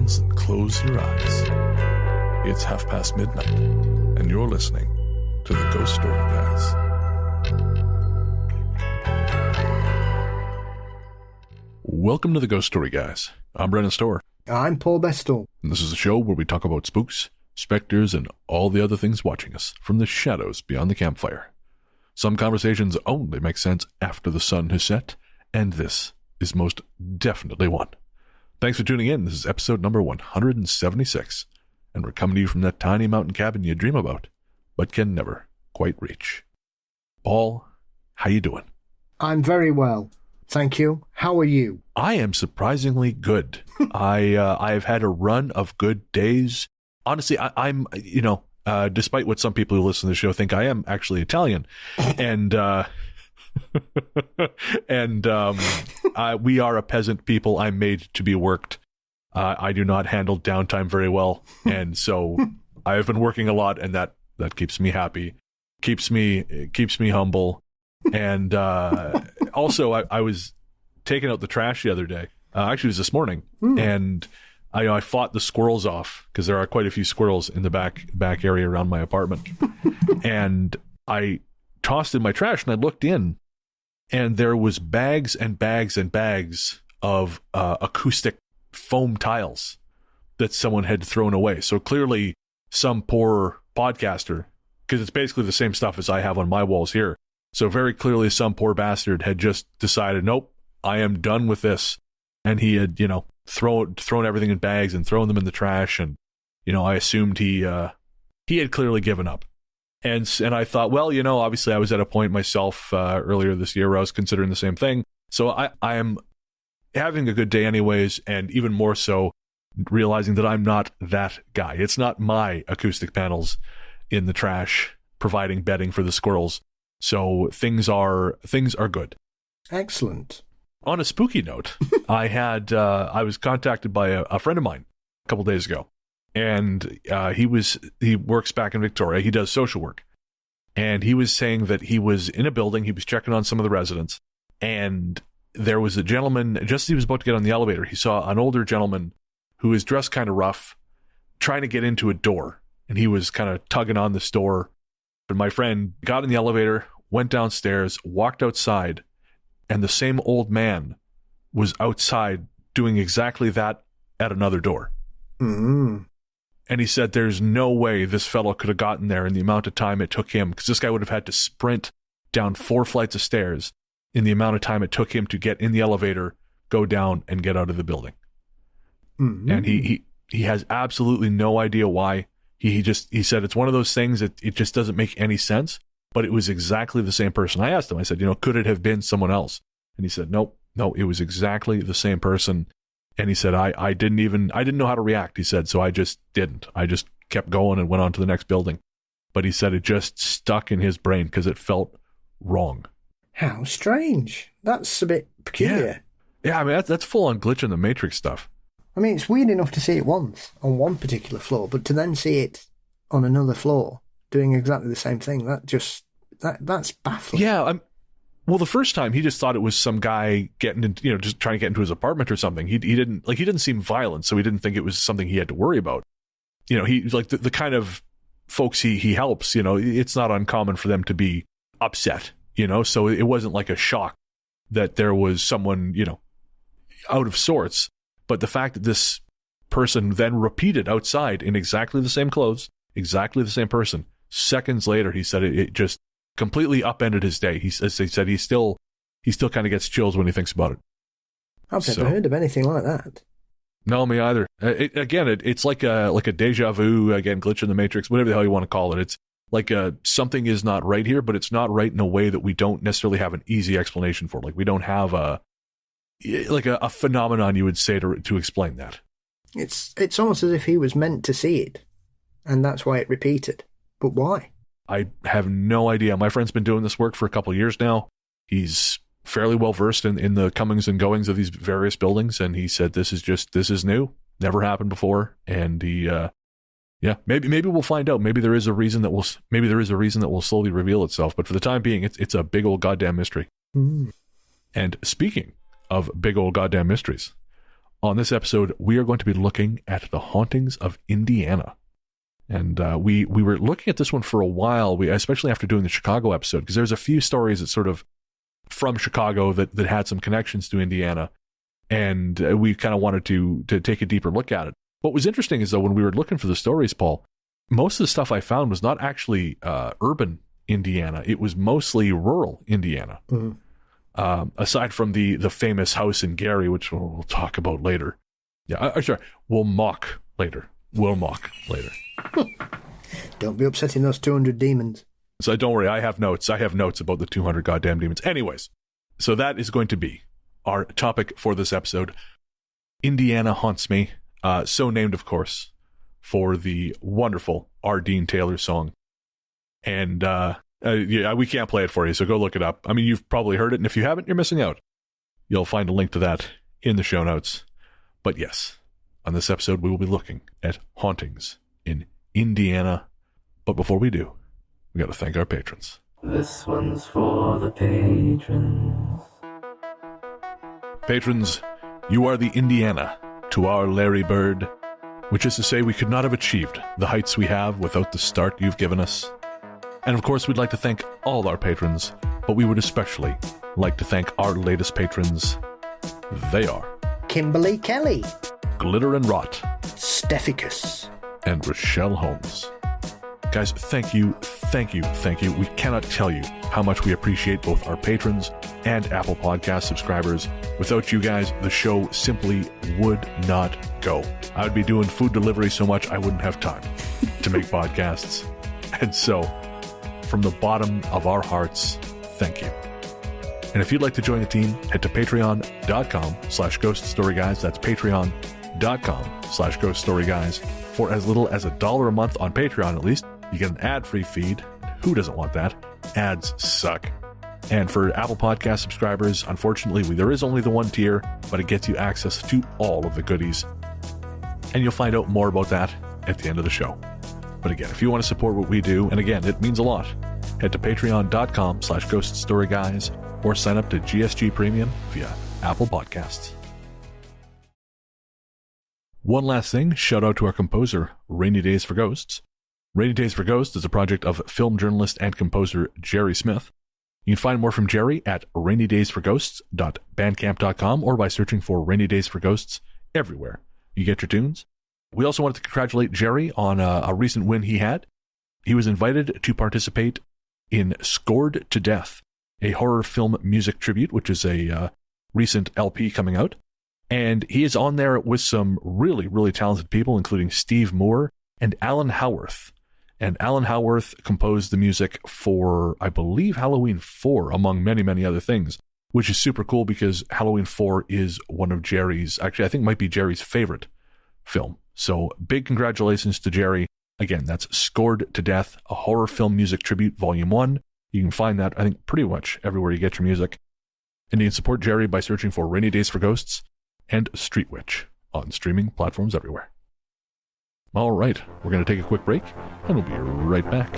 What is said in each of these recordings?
headphones and close your eyes. It's midnight, and you're listening to the Ghost Story Guys. Welcome to the Ghost Story Guys. I'm Brennan Storr. I'm Paul Bestel. And this is a show where we talk about spooks, specters, and all the other things watching us from the shadows beyond the campfire. Some conversations only make sense after the sun has set, and this is most definitely one. Thanks for tuning in. This is episode number 176, and we're coming to you from that tiny mountain cabin you dream about, but can never quite reach. Paul, how you doing? I'm very well, thank you. How are you? I am surprisingly good. I've had a run of good days. Honestly, I'm despite what some people who listen to the show think, I am actually Italian, and we are a peasant people. I'm made to be worked. I do not handle downtime very well, and so I have been working a lot, and that keeps me happy, keeps me humble, and also I was taking out the trash the other day. Actually, it was this morning, and I fought the squirrels off because there are quite a few squirrels in the back area around my apartment, and I tossed in my trash, and I looked in, and there was bags and bags and bags of acoustic foam tiles that someone had thrown away. So clearly some poor podcaster, because it's basically the same stuff as I have on my walls here. So very clearly some poor bastard had just decided, nope, I am done with this. And he had, thrown everything in bags and thrown them in the trash. And, I assumed he had clearly given up. And I thought, well, obviously I was at a point myself earlier this year where I was considering the same thing. So I am having a good day anyways, and even more so realizing that I'm not that guy. It's not my acoustic panels in the trash providing bedding for the squirrels. So things are good. Excellent. On a spooky note, I was contacted by a friend of mine a couple days ago, and he works back in Victoria. He does social work, and he was saying that he was in a building. He was checking on some of the residents, and there was a gentleman, just as he was about to get on the elevator, he saw an older gentleman who was dressed kind of rough, trying to get into a door, and he was kind of tugging on this door. But my friend got in the elevator, went downstairs, walked outside, and the same old man was outside doing exactly that at another door. Mm-hmm. And he said there's no way this fellow could have gotten there in the amount of time it took him, because this guy would have had to sprint down 4 flights of stairs in the amount of time it took him to get in the elevator, go down, and get out of the building. Mm-hmm. And he has absolutely no idea why. He said it's one of those things that it just doesn't make any sense, but it was exactly the same person. I asked him, I said, could it have been someone else? And he said, no, it was exactly the same person. And he said, I didn't know how to react. He said, so I just didn't. I just kept going and went on to the next building. But he said it just stuck in his brain because it felt wrong. How strange. That's a bit peculiar. Yeah, I mean, that's full-on glitch in the Matrix stuff. I mean, it's weird enough to see it once on one particular floor, but to then see it on another floor doing exactly the same thing, that's baffling. Yeah, well, the first time he just thought it was some guy getting into, just trying to get into his apartment or something. He didn't seem violent, so he didn't think it was something he had to worry about. He like the kind of folks he helps, it's not uncommon for them to be upset, so it wasn't like a shock that there was someone, out of sorts. But the fact that this person then repeated outside in exactly the same clothes, exactly the same person, seconds later, he said it just completely upended his day. He said he still kind of gets chills when he thinks about it. I've never heard of anything like that. No, me either. It's like a deja vu, again, glitch in the Matrix, whatever the hell you want to call it. It's like something is not right here, but it's not right in a way that we don't necessarily have an easy explanation for. Like we don't have a phenomenon, you would say, to explain that. It's almost as if he was meant to see it, and that's why it repeated. But why? I have no idea. My friend's been doing this work for a couple of years now. He's fairly well versed in the comings and goings of these various buildings, and he said this is new, never happened before, and he maybe we'll find out. Maybe there is a reason that will slowly reveal itself. But for the time being, it's a big old goddamn mystery. Mm. And speaking of big old goddamn mysteries, On this episode, we are going to be looking at the hauntings of Indiana. And we were looking at this one for a while, especially after doing the Chicago episode, because there's a few stories that sort of from Chicago that had some connections to Indiana. And we kind of wanted to take a deeper look at it. What was interesting is, though, when we were looking for the stories, Paul, most of the stuff I found was not actually urban Indiana. It was mostly rural Indiana. Mm-hmm. Aside from the famous house in Gary, which we'll talk about later. Yeah, sorry, we'll mock later. Don't be upsetting those 200 demons. So don't worry, I have notes. I have notes about the 200 goddamn demons. Anyways, so that is going to be our topic for this episode. Indiana Haunts Me. So named, of course, for the wonderful R. Dean Taylor song. And yeah, we can't play it for you, so go look it up. I mean, you've probably heard it, and if you haven't, you're missing out. You'll find a link to that in the show notes. But yes, on this episode, we will be looking at hauntings in Indiana. But before we do, we got to thank our patrons. This one's for the patrons. Patrons, you are the Indiana to our Larry Bird, which is to say we could not have achieved the heights we have without the start you've given us. And of course, we'd like to thank all our patrons, but we would especially like to thank our latest patrons. They are Kimberly Kelly, Glitter and Rot, Stepficus, and Rochelle Holmes. Guys, thank you. We cannot tell you how much we appreciate both our patrons and Apple Podcast subscribers. Without you guys, the show simply would not go. I would be doing food delivery so much I wouldn't have time to make podcasts. And so, from the bottom of our hearts, thank you. And if you'd like to join the team, head to patreon.com/ghoststoryguys. That's patreon.com/ghoststoryguys. For as little as $1 a month on Patreon, at least, you get an ad-free feed. Who doesn't want that? Ads suck. And for Apple Podcast subscribers, unfortunately, there is only the one tier, but it gets you access to all of the goodies. And you'll find out more about that at the end of the show. But again, if you want to support what we do, and again, it means a lot, head to patreon.com/ghoststoryguys or sign up to GSG Premium via Apple Podcasts. One last thing, shout out to our composer, Rainy Days for Ghosts. Rainy Days for Ghosts is a project of film journalist and composer Jerry Smith. You can find more from Jerry at rainydaysforghosts.bandcamp.com or by searching for Rainy Days for Ghosts everywhere you get your tunes. We also wanted to congratulate Jerry on a recent win he had. He was invited to participate in Scored to Death, a horror film music tribute, which is a recent LP coming out. And he is on there with some really, really talented people, including Steve Moore and Alan Howarth. And Alan Howarth composed the music for, I believe, Halloween 4, among many, many other things, which is super cool because Halloween 4 is one of Jerry's, actually, I think might be Jerry's favorite film. So big congratulations to Jerry. Again, that's Scored to Death, a horror film music tribute, Volume 1. You can find that, I think, pretty much everywhere you get your music. And you can support Jerry by searching for Rainy Days for Ghosts and Street Witch on streaming platforms everywhere. All right, we're going to take a quick break, and we'll be right back.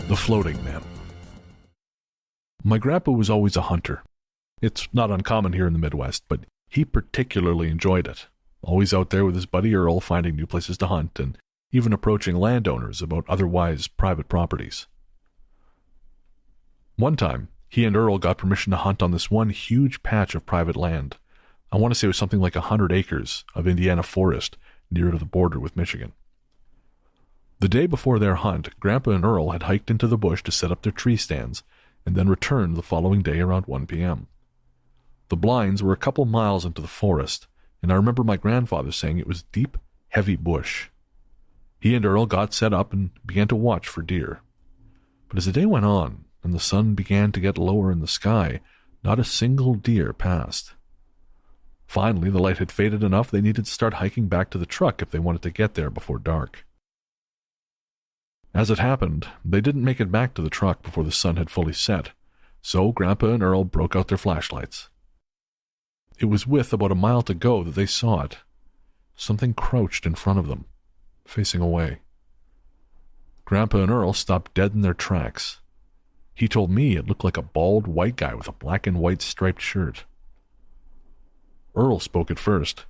The Floating Man. My grandpa was always a hunter. It's not uncommon here in the Midwest, but he particularly enjoyed it. Always out there with his buddy Earl, finding new places to hunt, and even approaching landowners about otherwise private properties. One time, he and Earl got permission to hunt on this one huge patch of private land. I want to say it was something like 100 acres of Indiana forest near to the border with Michigan. The day before their hunt, Grandpa and Earl had hiked into the bush to set up their tree stands, and then returned the following day around 1 p.m. The blinds were a couple miles into the forest, and I remember my grandfather saying it was deep, heavy bush. He and Earl got set up and began to watch for deer. But as the day went on, and the sun began to get lower in the sky, not a single deer passed. Finally, the light had faded enough they needed to start hiking back to the truck if they wanted to get there before dark. As it happened, they didn't make it back to the truck before the sun had fully set, so Grandpa and Earl broke out their flashlights. It was with about a mile to go that they saw it. Something crouched in front of them, facing away. Grandpa and Earl stopped dead in their tracks. He told me it looked like a bald white guy with a black and white striped shirt. Earl spoke at first,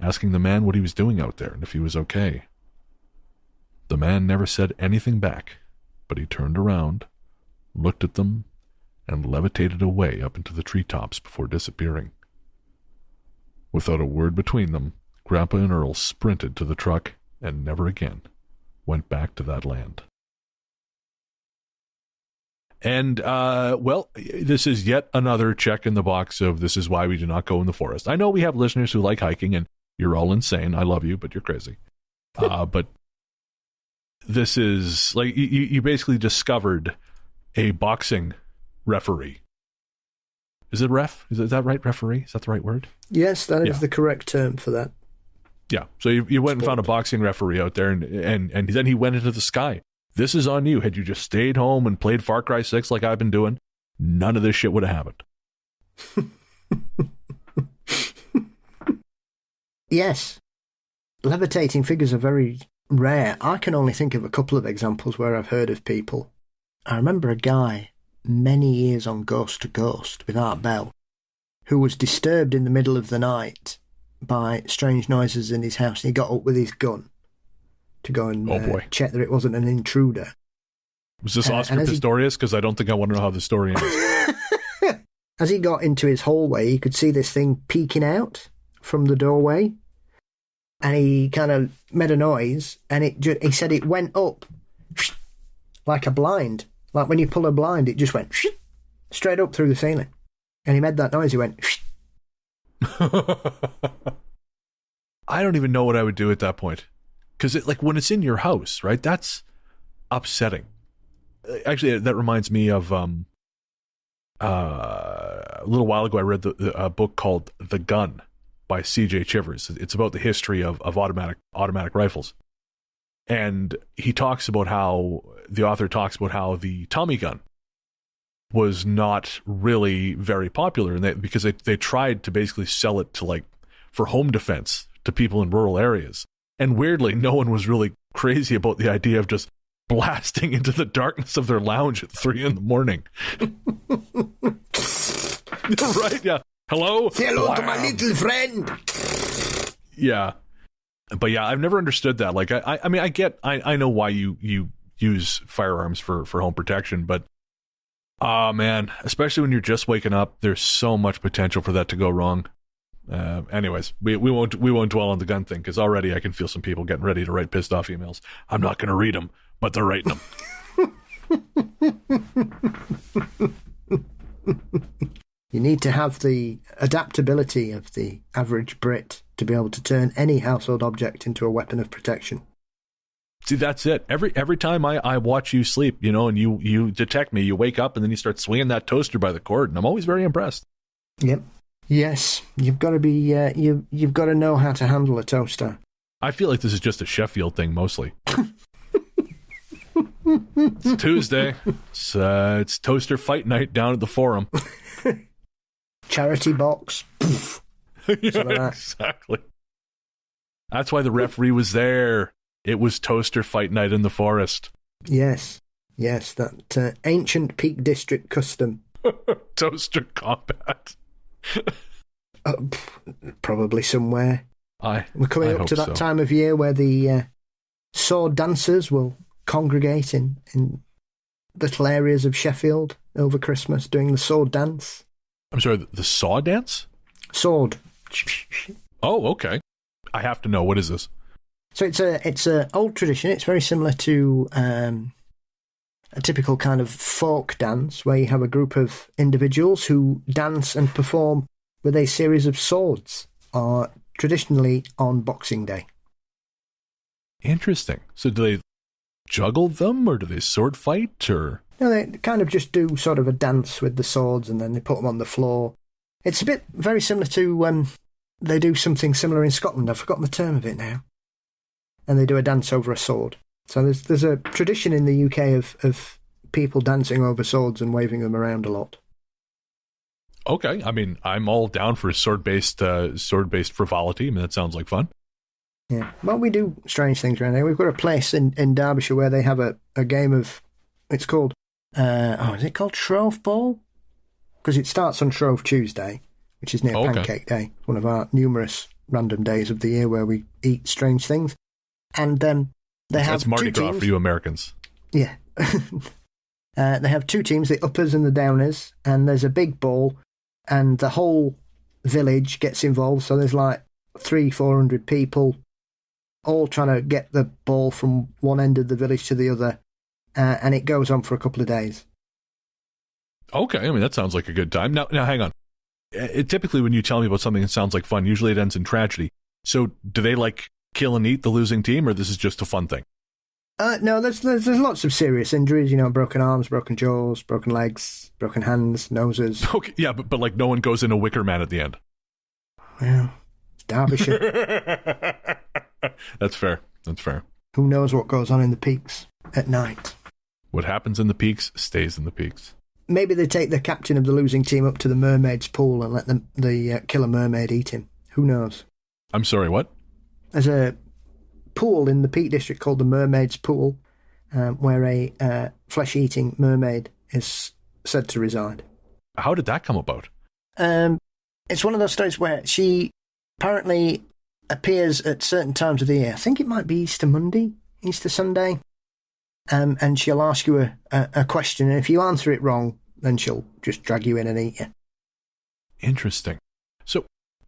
asking the man what he was doing out there and if he was okay. The man never said anything back, but he turned around, looked at them, and levitated away up into the treetops before disappearing. Without a word between them, Grandpa and Earl sprinted to the truck and never again went back to that land. And, well, this is yet another check in the box of this is why we do not go in the forest. I know we have listeners who like hiking, and you're all insane. I love you, but you're crazy. But this is, like, you basically discovered a boxing referee. Is it ref? Is that right, referee? Is that the right word? Yes, that is the correct term for that. Yeah, so you went and found a boxing referee out there, and then he went into the sky. This is on you. Had you just stayed home and played Far Cry 6 like I've been doing, none of this shit would have happened. Yes. Levitating figures are very rare. I can only think of a couple of examples where I've heard of people. I remember a guy many years on Ghost to Ghost with Art Bell who was disturbed in the middle of the night by strange noises in his house. He got up with his gun to go and check that it wasn't an intruder. Was this Oscar Pistorius? Because I don't think I want to know how the story ends. As he got into his hallway, he could see this thing peeking out from the doorway, and he kind of made a noise, and he said it went up like a blind. Like when you pull a blind, it just went straight up through the ceiling. And he made that noise, he went... I don't even know what I would do at that point. Because like when it's in your house, right, that's upsetting. Actually, that reminds me of a little while ago I read a book called The Gun by C.J. Chivers. It's about the history of automatic rifles. And the author talks about how the Tommy gun was not really very popular, and because they tried to basically sell it to, like, for home defense to people in rural areas. And weirdly, no one was really crazy about the idea of just blasting into the darkness of their lounge at 3 a.m. Right? Yeah. Hello? Say hello to my little friend. Yeah. But yeah, I've never understood that. Like, I mean, I know why you use firearms for home protection, but oh man, especially when you're just waking up, there's so much potential for that to go wrong. Anyways, we won't dwell on the gun thing, because already I can feel some people getting ready to write pissed off emails. I'm not going to read them, but they're writing them. You need to have the adaptability of the average Brit to be able to turn any household object into a weapon of protection. See, that's it. Every time I watch you sleep, and you detect me, you wake up and then you start swinging that toaster by the cord, and I'm always very impressed. Yep. Yes, you've got to be. You've got to know how to handle a toaster. I feel like this is just a Sheffield thing mostly. It's Tuesday. It's toaster fight night down at the Forum. Charity box. Yeah, exactly. That's why the referee was there. It was toaster fight night in the forest. Yes, that ancient Peak District custom. Toaster combat. Probably somewhere. We're coming up to that time of year where the sword dancers will congregate in little areas of Sheffield over Christmas doing the sword dance. I'm sorry, the saw dance? Sword. Oh, okay. I have to know. What is this? So it's a old tradition. It's very similar to a typical kind of folk dance where you have a group of individuals who dance and perform with a series of swords, traditionally on Boxing Day. Interesting. So do they juggle them, or do they sword fight, or...? No, they kind of just do sort of a dance with the swords, and then they put them on the floor. It's a bit very similar to they do something similar in Scotland. I've forgotten the term of it now. And they do a dance over a sword. So there's a tradition in the UK of people dancing over swords and waving them around a lot. Okay, I mean, I'm all down for sword-based frivolity. I mean, that sounds like fun. Yeah, well, we do strange things around here. We've got a place in Derbyshire where they have a game of, it's called, is it called Shrove Ball? Because it starts on Shrove Tuesday, which is near Pancake Day, one of our numerous random days of the year where we eat strange things. And they have That's Mardi Gras for you Americans. Yeah. They have two teams, the uppers and the downers, and there's a big ball, and the whole village gets involved. So there's like 300-400 people all trying to get the ball from one end of the village to the other, and it goes on for a couple of days. Okay, I mean, that sounds like a good time. Now hang on. Typically, when you tell me about something that sounds like fun, usually it ends in tragedy. So do they, like, kill and eat the losing team, or this is just a fun thing? No, there's lots of serious injuries, broken arms, broken jaws, broken legs, broken hands, noses. Okay, yeah, but like no one goes in a wicker man at the end. Well, it's Derbyshire. That's fair. Who knows what goes on in the peaks at night? What happens in the peaks stays in the peaks. Maybe they take the captain of the losing team up to the mermaid's pool and let the killer mermaid eat him. Who knows? I'm sorry, what? There's a pool in the Peak District called the Mermaid's Pool, where a flesh-eating mermaid is said to reside. How did that come about? It's one of those stories where she apparently appears at certain times of the year. I think it might be Easter Monday, Easter Sunday, and she'll ask you a question, and if you answer it wrong, then she'll just drag you in and eat you. Interesting. So,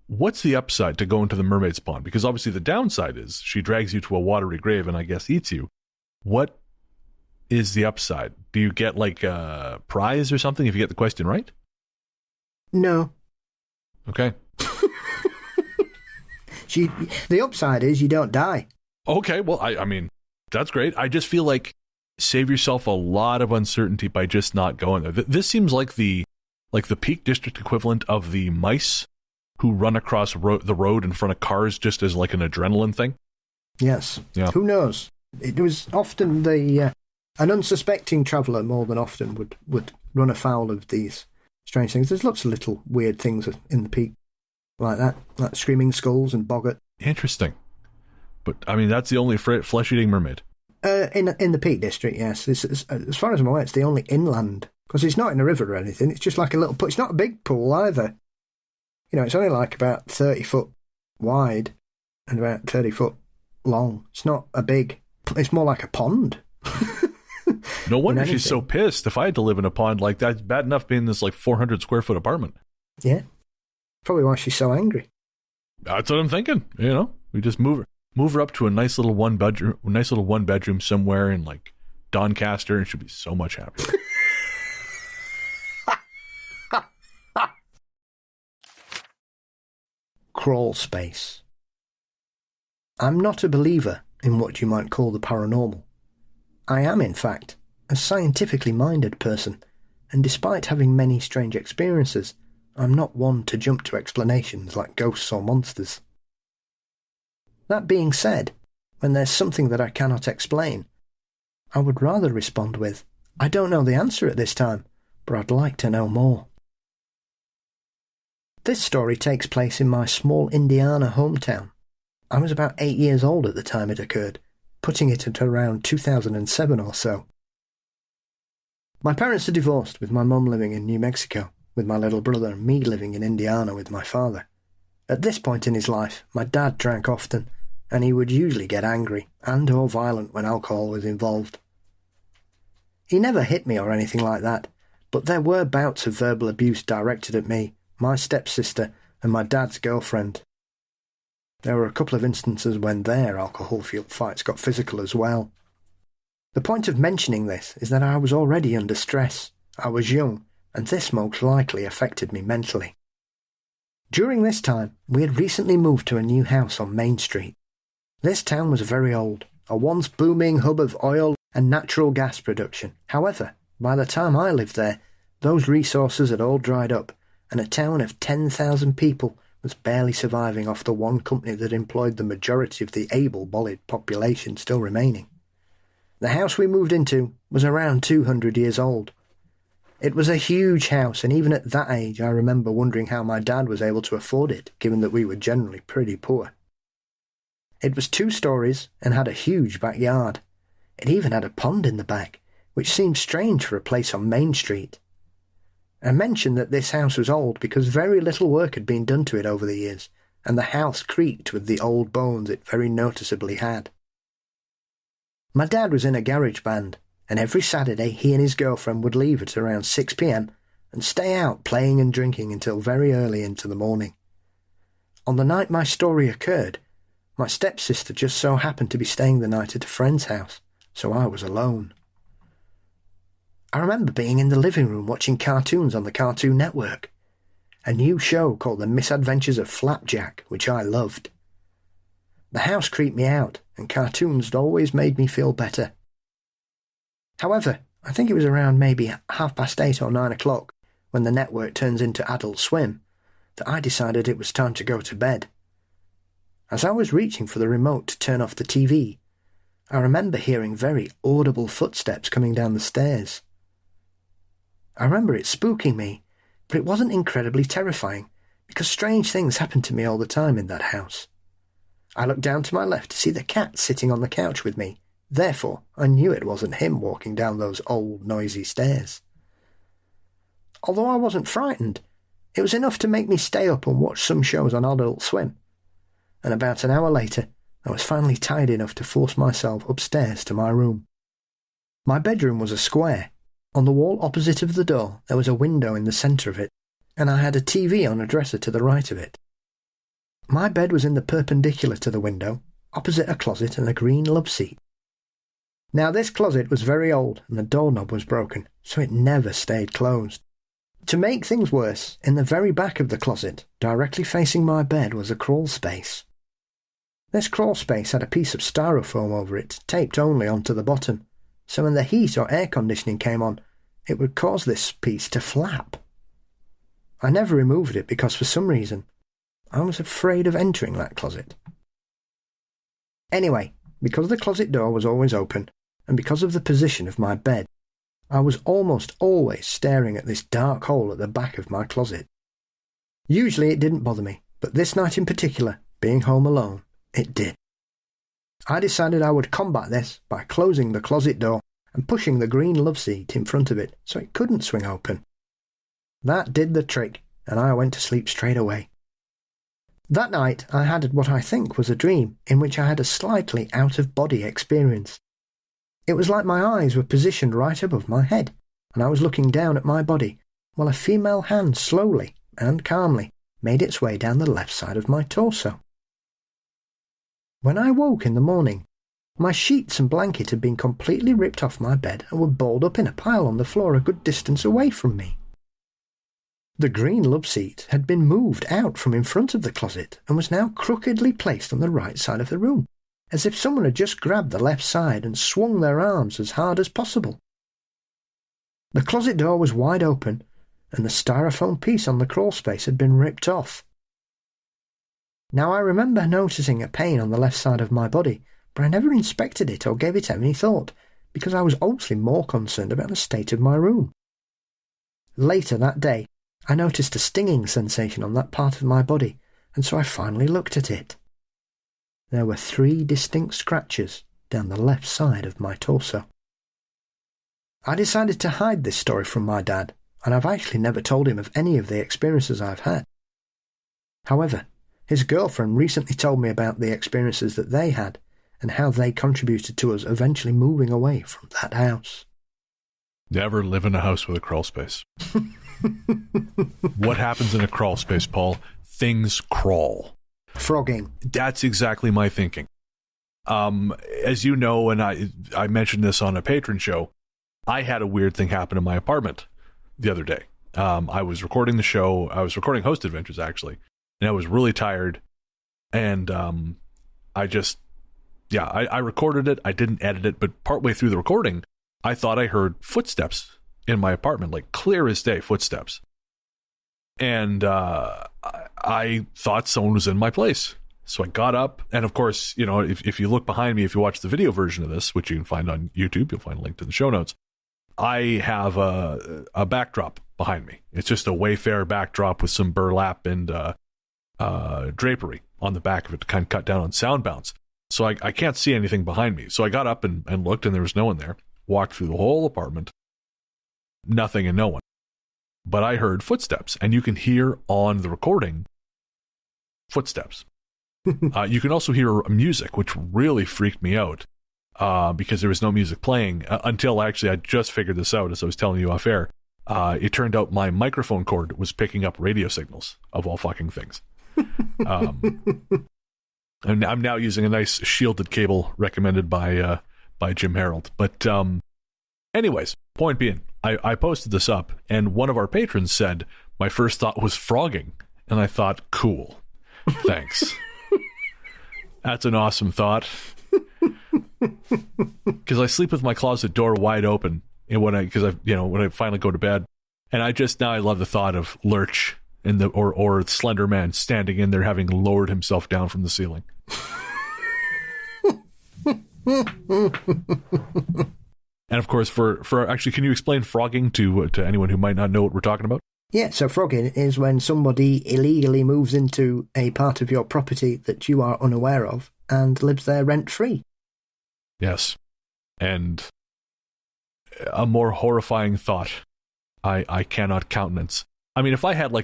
what's the upside to going to the mermaid's pond? Because obviously the downside is she drags you to a watery grave and I guess eats you. What is the upside? Do you get like a prize or something if you get the question right? No. Okay. The upside is you don't die. Okay, well, I mean, that's great. I just feel like save yourself a lot of uncertainty by just not going there. This seems like the Peak District equivalent of the mice who run across the road in front of cars just as like an adrenaline thing. Yes. Yeah. Who knows? It was often an unsuspecting traveller more than often would run afoul of these strange things. There's lots of little weird things in the peak like that, like screaming skulls and boggart. Interesting. But, I mean, that's the only flesh-eating mermaid. In the Peak District, yes. As far as I'm aware, it's the only inland, because it's not in a river or anything. It's just like a little pool. It's not a big pool either. It's only like about 30 foot wide and about 30 foot long. It's not a big... It's more like a pond. No wonder she's so pissed. If I had to live in a pond like that, it's bad enough being in this like 400 square foot apartment. Yeah. Probably why she's so angry. That's what I'm thinking. We just move her up to a nice little one bedroom somewhere in like Doncaster, and she'll be so much happier. Crawlspace. I'm not a believer in what you might call the paranormal. I am, in fact, a scientifically minded person, and despite having many strange experiences, I'm not one to jump to explanations like ghosts or monsters. That being said, when there's something that I cannot explain, I would rather respond with, I don't know the answer at this time, but I'd like to know more. This story takes place in my small Indiana hometown. I was about 8 years old at the time it occurred, putting it at around 2007 or so. My parents are divorced, with my mum living in New Mexico, with my little brother and me living in Indiana with my father. At this point in his life, my dad drank often, and he would usually get angry and or violent when alcohol was involved. He never hit me or anything like that, but there were bouts of verbal abuse directed at me, my stepsister, and my dad's girlfriend. There were a couple of instances when their alcohol-fueled fights got physical as well. The point of mentioning this is that I was already under stress. I was young, and this most likely affected me mentally. During this time, we had recently moved to a new house on Main Street. This town was very old, a once booming hub of oil and natural gas production. However, by the time I lived there, those resources had all dried up, and a town of 10,000 people was barely surviving off the one company that employed the majority of the able-bodied population still remaining. The house we moved into was around 200 years old. It was a huge house, and even at that age I remember wondering how my dad was able to afford it, given that we were generally pretty poor. It was 2 stories and had a huge backyard. It even had a pond in the back, which seemed strange for a place on Main Street. I mentioned that this house was old because very little work had been done to it over the years, and the house creaked with the old bones it very noticeably had. My dad was in a garage band, and every Saturday he and his girlfriend would leave at around 6 p.m. and stay out playing and drinking until very early into the morning. On the night my story occurred, my stepsister just so happened to be staying the night at a friend's house, so I was alone. I remember being in the living room watching cartoons on the Cartoon Network, a new show called The Misadventures of Flapjack, which I loved. The house creeped me out, and cartoons had always made me feel better. However, I think it was around maybe 8:30 or 9 o'clock, when the network turns into Adult Swim, that I decided it was time to go to bed. As I was reaching for the remote to turn off the TV, I remember hearing very audible footsteps coming down the stairs. I remember it spooking me, but it wasn't incredibly terrifying, because strange things happened to me all the time in that house. I looked down to my left to see the cat sitting on the couch with me. Therefore, I knew it wasn't him walking down those old, noisy stairs. Although I wasn't frightened, it was enough to make me stay up and watch some shows on Adult Swim. And about an hour later, I was finally tired enough to force myself upstairs to my room. My bedroom was a square. On the wall opposite of the door, there was a window in the centre of it, and I had a TV on a dresser to the right of it. My bed was in the perpendicular to the window, opposite a closet and a green love seat. Now this closet was very old, and the doorknob was broken, so it never stayed closed. To make things worse, in the very back of the closet, directly facing my bed, was a crawlspace. This crawlspace had a piece of styrofoam over it, taped only onto the bottom, so when the heat or air conditioning came on, it would cause this piece to flap. I never removed it because for some reason, I was afraid of entering that closet. Anyway, because the closet door was always open, and because of the position of my bed, I was almost always staring at this dark hole at the back of my closet. Usually it didn't bother me, but this night in particular, being home alone, it did. I decided I would combat this by closing the closet door and pushing the green love seat in front of it so it couldn't swing open. That did the trick, and I went to sleep straight away. That night I had what I think was a dream in which I had a slightly out-of-body experience. It was like my eyes were positioned right above my head, and I was looking down at my body, while a female hand slowly and calmly made its way down the left side of my torso. When I woke in the morning, my sheets and blanket had been completely ripped off my bed and were balled up in a pile on the floor a good distance away from me. The green love seat had been moved out from in front of the closet and was now crookedly placed on the right side of the room, as if someone had just grabbed the left side and swung their arms as hard as possible. The closet door was wide open, and the styrofoam piece on the crawlspace had been ripped off. Now I remember noticing a pain on the left side of my body, but I never inspected it or gave it any thought, because I was obviously more concerned about the state of my room. Later that day, I noticed a stinging sensation on that part of my body, and so I finally looked at it. There were 3 distinct scratches down the left side of my torso. I decided to hide this story from my dad, and I've actually never told him of any of the experiences I've had. However, his girlfriend recently told me about the experiences that they had, and how they contributed to us eventually moving away from that house. Never live in a house with a crawl space. What happens in a crawl space, Paul? Things crawl. Frogging. That's exactly my thinking. As you know, and I mentioned this on a patron show, I had a weird thing happen in my apartment the other day. I was recording the show. I was recording Host Adventures, actually, and I was really tired. And I recorded it. I didn't edit it, but partway through the recording, I thought I heard footsteps in my apartment, like clear as day footsteps. And I thought someone was in my place. So I got up, and of course, you know, if you look behind me, if you watch the video version of this, which you can find on YouTube, you'll find a link to the show notes, I have a backdrop behind me. It's just a Wayfair backdrop with some burlap and drapery on the back of it to kind of cut down on sound bounce. So I can't see anything behind me. So I got up and looked, and there was no one there. Walked through the whole apartment. Nothing and no one. But I heard footsteps, and you can hear on the recording footsteps. You can also hear music, which really freaked me out because there was no music playing until actually I just figured this out as I was telling you off air. It turned out my microphone cord was picking up radio signals, of all fucking things. And I'm now using a nice shielded cable recommended by Jim Harold. But anyways, point being, I posted this up, and one of our patrons said, my first thought was frogging. And I thought, cool. Thanks. That's an awesome thought. Because I sleep with my closet door wide open, and when I finally go to bed, and I love the thought of Lurch and or Slender Man standing in there having lowered himself down from the ceiling. And of course, for actually, can you explain frogging to anyone who might not know what we're talking about? Yeah, so frogging is when somebody illegally moves into a part of your property that you are unaware of and lives there rent-free. Yes. And a more horrifying thought I cannot countenance. I mean, if I had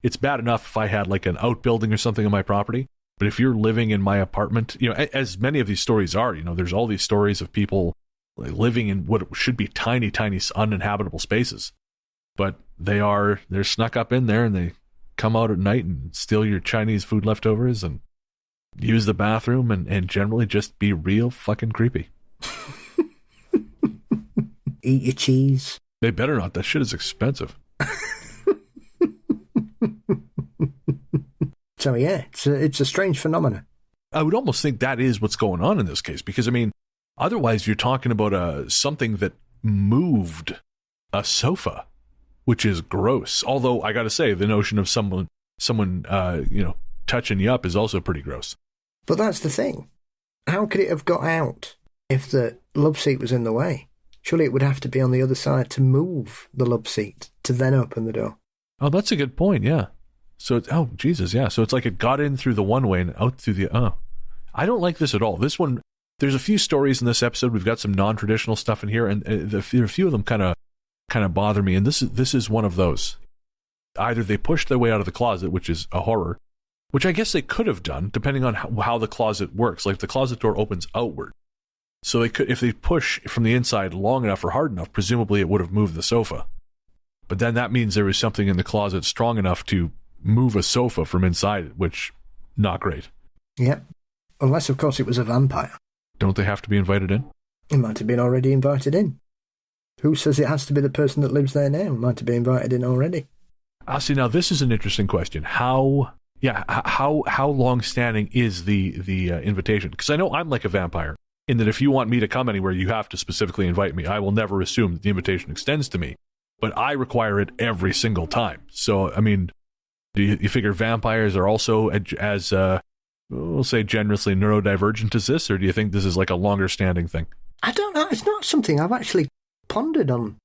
it's bad enough if I had like an outbuilding or something on my property, but if you're living in my apartment, you know, as many of these stories are, you know, there's all these stories of people living in what should be tiny, tiny uninhabitable spaces. But they're snuck up in there, and they come out at night and steal your Chinese food leftovers and use the bathroom and generally just be real fucking creepy. Eat your cheese. They better not. That shit is expensive. So yeah, it's a strange phenomenon. I would almost think that is what's going on in this case, because I mean, otherwise you're talking about something that moved a sofa, which is gross. Although I got to say, the notion of someone touching you up is also pretty gross. But that's the thing. How could it have got out if the love seat was in the way? Surely it would have to be on the other side to move the love seat to then open the door. Oh, that's a good point. Yeah. So Jesus, yeah. So it's like it got in through the one way and out through the. I don't like this at all. This one, there's a few stories in this episode. We've got some non-traditional stuff in here, and a few of them kind of bother me. And this is one of those. Either they pushed their way out of the closet, which is a horror, which I guess they could have done, depending on how the closet works. Like, the closet door opens outward. So they could, if they push from the inside long enough or hard enough, presumably it would have moved the sofa. But then that means there was something in the closet strong enough to move a sofa from inside it, which, not great. Yeah. Unless, of course, it was a vampire. Don't they have to be invited in? It might have been already invited in. Who says it has to be the person that lives there now? It might have been invited in already. See, now this is an interesting question. How long-standing is the invitation? Because I know I'm like a vampire, in that if you want me to come anywhere, you have to specifically invite me. I will never assume that the invitation extends to me, but I require it every single time. So, I mean, do you figure vampires are also as we'll say generously neurodivergent as this, or do you think this is like a longer-standing thing? I don't know. It's not something I've actually pondered on,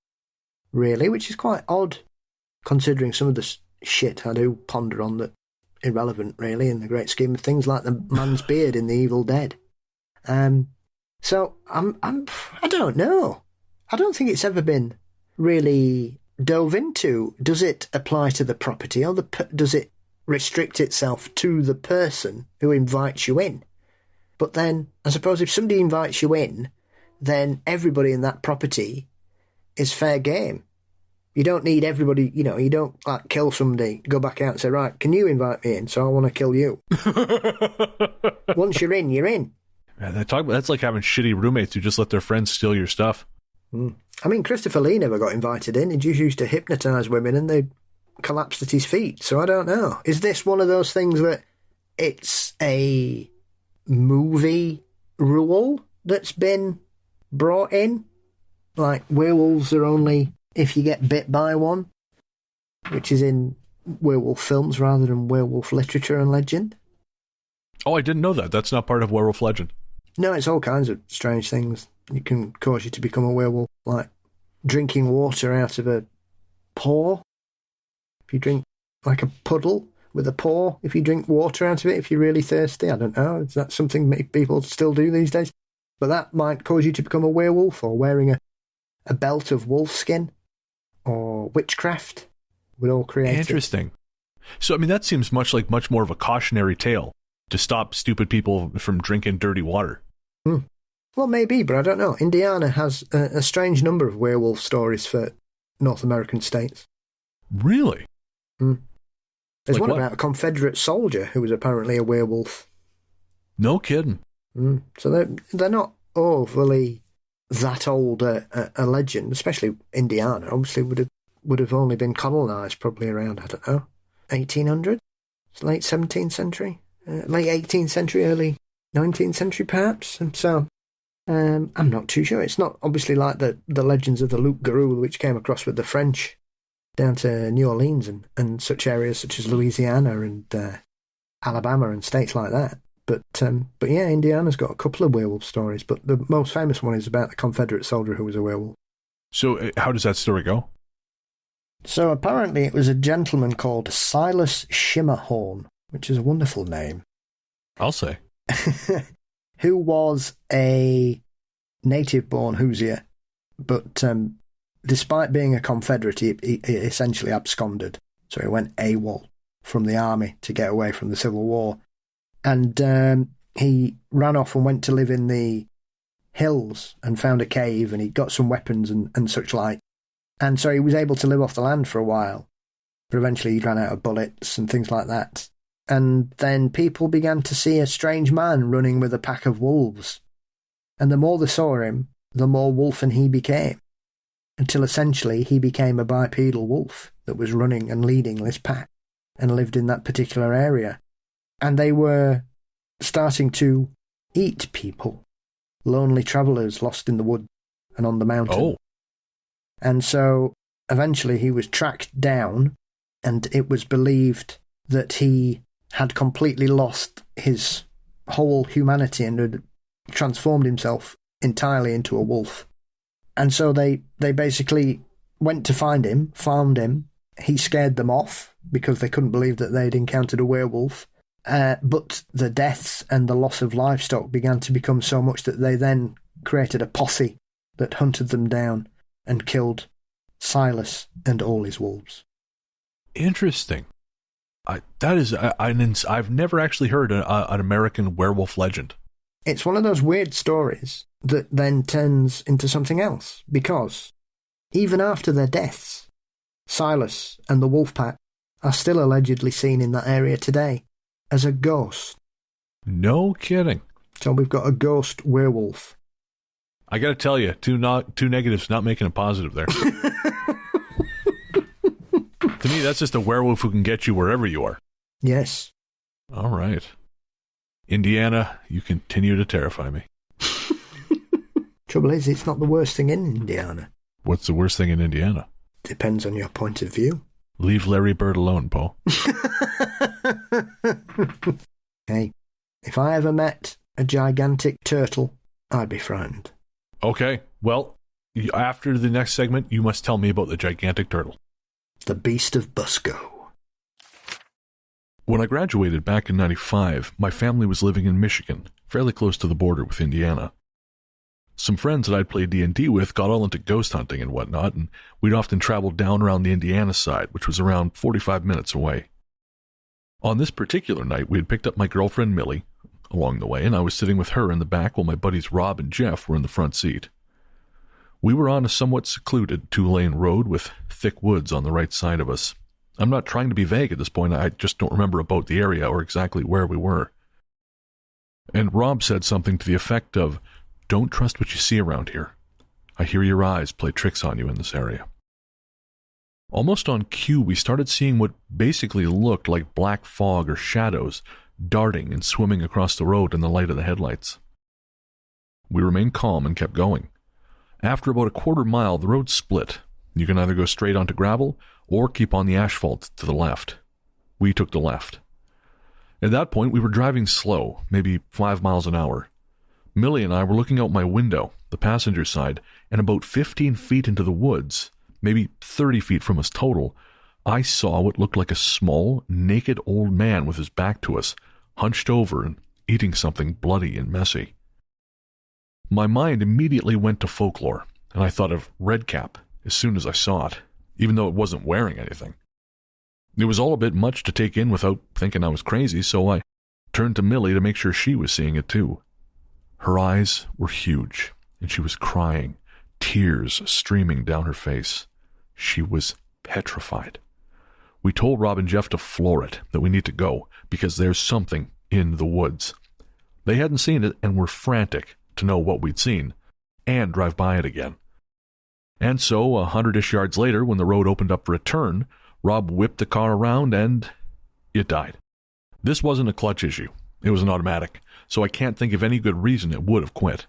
really, which is quite odd, considering some of the shit I do ponder on that irrelevant, really, in the great scheme of things, like the man's beard in The Evil Dead. So I don't know. I don't think it's ever been really dove into. Does it apply to the property, or does it restrict itself to the person who invites you in? But then, I suppose if somebody invites you in, then everybody in that property is fair game. You don't need everybody, you know, you don't like kill somebody, go back out and say, right, can you invite me in? So I want to kill you. Once you're in, you're in. Man, that's like having shitty roommates who just let their friends steal your stuff. I mean, Christopher Lee never got invited in. He just used to hypnotise women and they collapsed at his feet. So I don't know. Is this one of those things that it's a movie rule that's been brought in? Like, werewolves are only if you get bit by one, which is in werewolf films rather than werewolf literature and legend. Oh, I didn't know that. That's not part of werewolf legend. No, it's all kinds of strange things. It can cause you to become a werewolf, like drinking water out of a paw. If you drink like a puddle with a paw, if you drink water out of it, if you're really thirsty, I don't know. Is that something people still do these days? But that might cause you to become a werewolf, or wearing a belt of wolf skin, or witchcraft would all create Interesting. So, I mean, that seems much more of a cautionary tale to stop stupid people from drinking dirty water. Well, maybe, but I don't know. Indiana has a strange number of werewolf stories for North American states. Really? There's Like one what? about a Confederate soldier who was apparently a werewolf. No kidding. So they're not overly that old a legend, especially Indiana. Obviously, would have only been colonised probably around, I don't know, 1800, late 17th century, late 18th century, early 19th century perhaps. And so I'm not too sure. It's not obviously like the legends of the Loup Garou, which came across with the French down to New Orleans and such areas such as Louisiana and Alabama and states like that. But yeah, Indiana's got a couple of werewolf stories, but the most famous one is about the Confederate soldier who was a werewolf. So how does that story go? So apparently it was a gentleman called Silas Shimmerhorn, which is a wonderful name, I'll say. who was a native-born Hoosier, but despite being a Confederate, he essentially absconded. So he went AWOL from the army to get away from the Civil War. And he ran off and went to live in the hills and found a cave, and he got some weapons and such like. And so he was able to live off the land for a while. But eventually he ran out of bullets and things like that. And then people began to see a strange man running with a pack of wolves. And the more they saw him, the more wolfen he became. Until essentially he became a bipedal wolf that was running and leading this pack and lived in that particular area. And they were starting to eat people, lonely travellers lost in the wood and on the mountain. Oh. And so eventually he was tracked down, and it was believed that he had completely lost his whole humanity and had transformed himself entirely into a wolf. And so they basically went to find him, found him. He scared them off because they couldn't believe that they'd encountered a werewolf. But the deaths and the loss of livestock began to become so much that they then created a posse that hunted them down and killed Silas and all his wolves. Interesting. I've never actually heard an American werewolf legend. It's one of those weird stories that then turns into something else, because even after their deaths, Silas and the wolf pack are still allegedly seen in that area today as a ghost. No kidding. So we've got a ghost werewolf. I got to tell you, two negatives not making a positive there. To me, that's just a werewolf who can get you wherever you are. Yes. All right. Indiana, you continue to terrify me. Trouble is, it's not the worst thing in Indiana. What's the worst thing in Indiana? Depends on your point of view. Leave Larry Bird alone, Paul. Hey, if I ever met a gigantic turtle, I'd be frightened. Okay, well, after the next segment, you must tell me about the gigantic turtle. The Beast of Busco. When I graduated back in 95, my family was living in Michigan, fairly close to the border with Indiana. Some friends that I'd played D&D with got all into ghost hunting and whatnot, and we'd often travel down around the Indiana side, which was around 45 minutes away. On this particular night, we had picked up my girlfriend Millie along the way, and I was sitting with her in the back while my buddies Rob and Jeff were in the front seat. We were on a somewhat secluded 2-lane road with thick woods on the right side of us. I'm not trying to be vague at this point, I just don't remember about the area or exactly where we were. And Rob said something to the effect of, "Don't trust what you see around here. I hear your eyes play tricks on you in this area." Almost on cue, we started seeing what basically looked like black fog or shadows darting and swimming across the road in the light of the headlights. We remained calm and kept going. After about a quarter mile, the road split. You can either go straight onto gravel or keep on the asphalt to the left. We took the left. At that point, we were driving slow, maybe 5 miles an hour. Millie and I were looking out my window, the passenger side, and about 15 feet into the woods, maybe 30 feet from us total, I saw what looked like a small, naked old man with his back to us, hunched over and eating something bloody and messy. My mind immediately went to folklore, and I thought of Redcap as soon as I saw it, even though it wasn't wearing anything. It was all a bit much to take in without thinking I was crazy, so I turned to Millie to make sure she was seeing it too. Her eyes were huge, and she was crying, tears streaming down her face. She was petrified. We told Rob and Jeff to floor it, that we need to go, because there's something in the woods. They hadn't seen it and were frantic to know what we'd seen, and drive by it again. And so, 100-ish yards later, when the road opened up for a turn, Rob whipped the car around and it died. This wasn't a clutch issue. It was an automatic, so I can't think of any good reason it would have quit.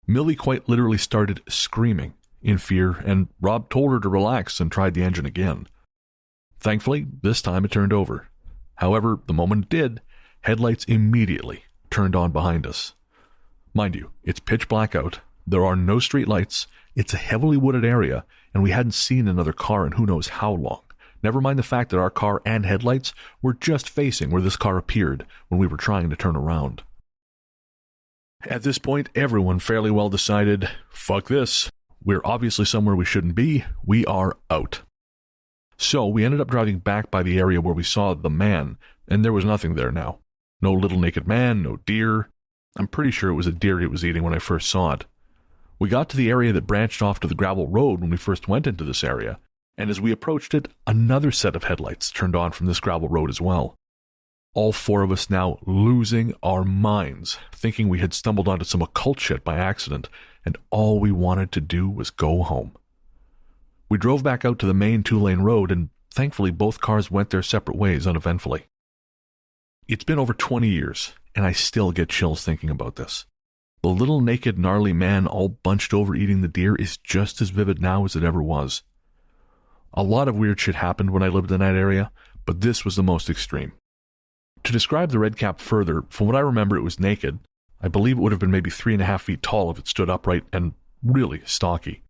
Millie quite literally started screaming in fear, and Rob told her to relax and tried the engine again. Thankfully, this time it turned over. However, the moment it did, headlights immediately turned on behind us. Mind you, it's pitch black out, there are no street lights, it's a heavily wooded area, and we hadn't seen another car in who knows how long. Never mind the fact that our car and headlights were just facing where this car appeared when we were trying to turn around. At this point, everyone fairly well decided, fuck this. We're obviously somewhere we shouldn't be. We are out. So we ended up driving back by the area where we saw the man, and there was nothing there now. No little naked man, no deer. I'm pretty sure it was a deer he was eating when I first saw it. We got to the area that branched off to the gravel road when we first went into this area, and as we approached it, another set of headlights turned on from this gravel road as well. All four of us now losing our minds, thinking we had stumbled onto some occult shit by accident, and all we wanted to do was go home. We drove back out to the main 2-lane road, and thankfully both cars went their separate ways uneventfully. It's been over 20 years, and I still get chills thinking about this. The little naked gnarly man all bunched over eating the deer is just as vivid now as it ever was. A lot of weird shit happened when I lived in that area, but this was the most extreme. To describe the Redcap further, from what I remember it was naked. I believe it would have been maybe 3.5 feet tall if it stood upright, and really stocky.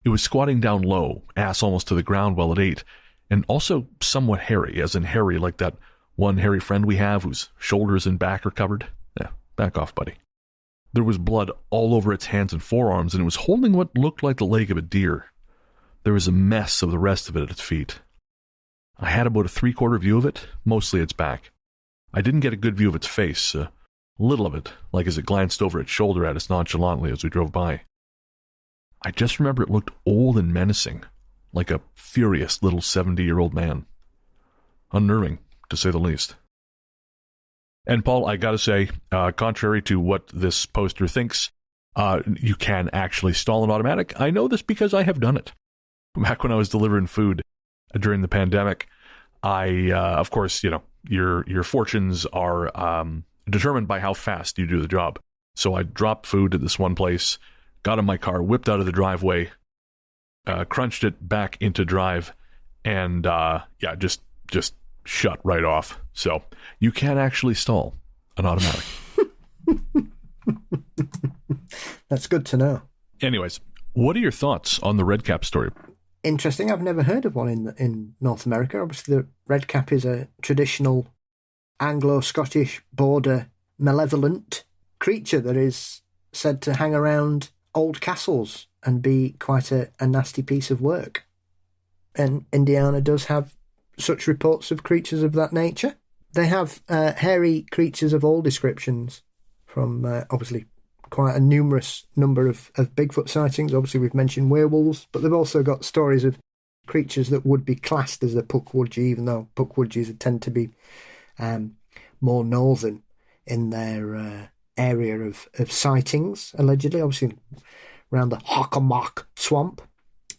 It was squatting down low, ass almost to the ground while it ate, and also somewhat hairy, as in hairy like that one hairy friend we have whose shoulders and back are covered. Back off, buddy. There was blood all over its hands and forearms, and it was holding what looked like the leg of a deer. There was a mess of the rest of it at its feet. I had about a 3/4 view of it, mostly its back. I didn't get a good view of its face, a little of it, like as it glanced over its shoulder at us nonchalantly as we drove by. I just remember it looked old and menacing, like a furious little 70-year-old man. Unnerving, to say the least. And Paul, I gotta say, contrary to what this poster thinks, you can actually stall an automatic. I know this because I have done it. Back when I was delivering food during the pandemic, I, of course, your fortunes are determined by how fast you do the job. So I dropped food at this one place, got in my car, whipped out of the driveway, crunched it back into drive, and just shut right off. So you can actually stall an automatic. That's good to know. Anyways, what are your thoughts on the Redcap story? Interesting. I've never heard of one in North America. Obviously, the Redcap is a traditional Anglo-Scottish border malevolent creature that is said to hang around old castles and be quite a nasty piece of work. And Indiana does have such reports of creatures of that nature. They have hairy creatures of all descriptions, from obviously quite a numerous number of Bigfoot sightings. Obviously, we've mentioned werewolves, but they've also got stories of creatures that would be classed as a Pukwudgie, even though Pukwudgies tend to be more northern in their area of sightings, allegedly. Obviously, around the Hockomock Swamp.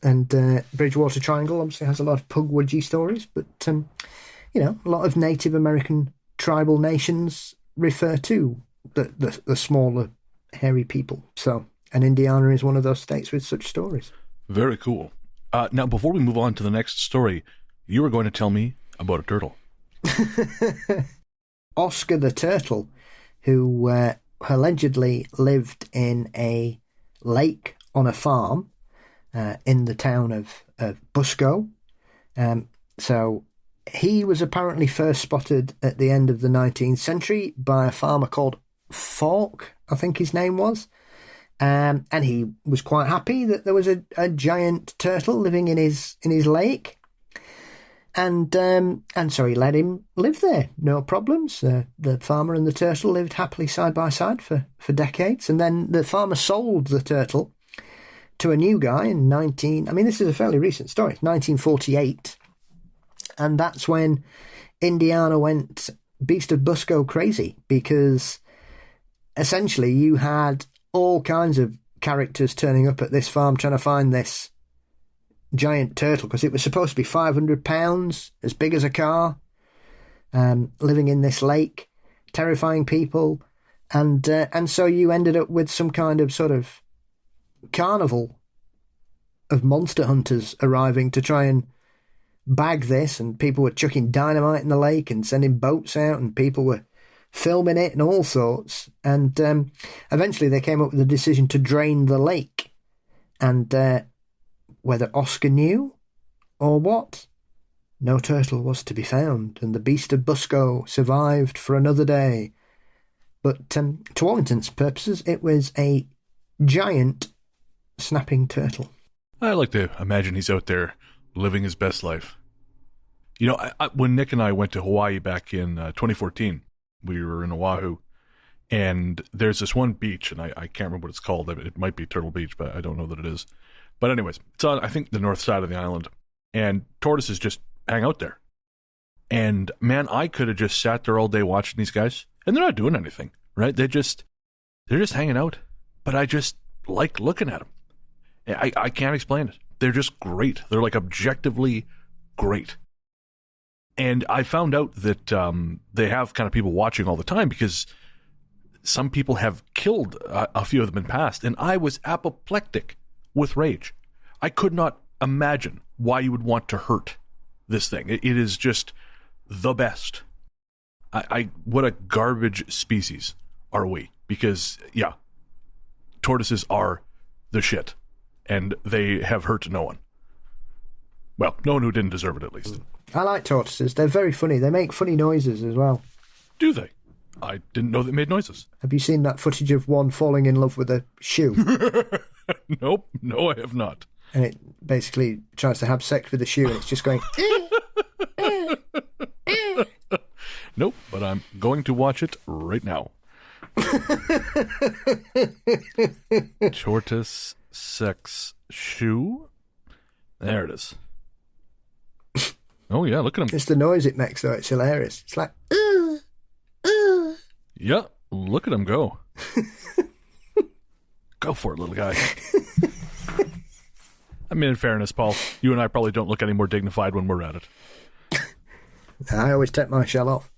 And Bridgewater Triangle obviously has a lot of Pukwudgie stories, but, a lot of Native American tribal nations refer to the smaller, hairy people. So, and Indiana is one of those states with such stories. Very cool. Now, before we move on to the next story, you were going to tell me about a turtle. Oscar the turtle, who allegedly lived in a lake on a farm in the town of Busco. So he was apparently first spotted at the end of the 19th century by a farmer called Falk, I think his name was. And he was quite happy that there was a giant turtle living in his lake. And so he let him live there, no problems. The farmer and the turtle lived happily side by side for decades. And then the farmer sold the turtle to a new guy in this is a fairly recent story, 1948. And that's when Indiana went Beast of Busco crazy, because essentially you had all kinds of characters turning up at this farm trying to find this giant turtle, because it was supposed to be 500 pounds, as big as a car, living in this lake, terrifying people. And so you ended up with some kind of sort of carnival of monster hunters arriving to try and bag this, and people were chucking dynamite in the lake and sending boats out, and people were filming it and all sorts. And eventually they came up with the decision to drain the lake. And whether Oscar knew or what, no turtle was to be found, and the Beast of Busco survived for another day. But to all intents and purposes, it was a giant snapping turtle. I like to imagine he's out there living his best life. You know, when Nick and I went to Hawaii back in 2014, we were in Oahu, and there's this one beach, and I can't remember what it's called. It might be Turtle Beach, but I don't know that it is. But anyways, it's on, I think, the north side of the island, and tortoises just hang out there. And man, I could have just sat there all day watching these guys, and they're not doing anything, right? They're just hanging out, but I just like looking at them. I can't explain it. They're just great. They're like objectively great. And I found out that they have kind of people watching all the time, because some people have killed a few of them in the past, and I was apoplectic with rage. I could not imagine why you would want to hurt this thing. It is just the best. What a garbage species are we? Because, yeah, tortoises are the shit, and they have hurt no one. Well, no one who didn't deserve it, at least. I like tortoises. They're very funny. They make funny noises as well. Do they? I didn't know they made noises. Have you seen that footage of one falling in love with a shoe? Nope. No, I have not. And it basically tries to have sex with the shoe, and it's just going... Nope, but I'm going to watch it right now. Tortoise sex shoe. There it is. Oh, yeah, look at him. It's the noise it makes, though. It's hilarious. It's like... Yeah, look at him go. Go for it, little guy. I mean, in fairness, Paul, you and I probably don't look any more dignified when we're at it. I always take my shell off.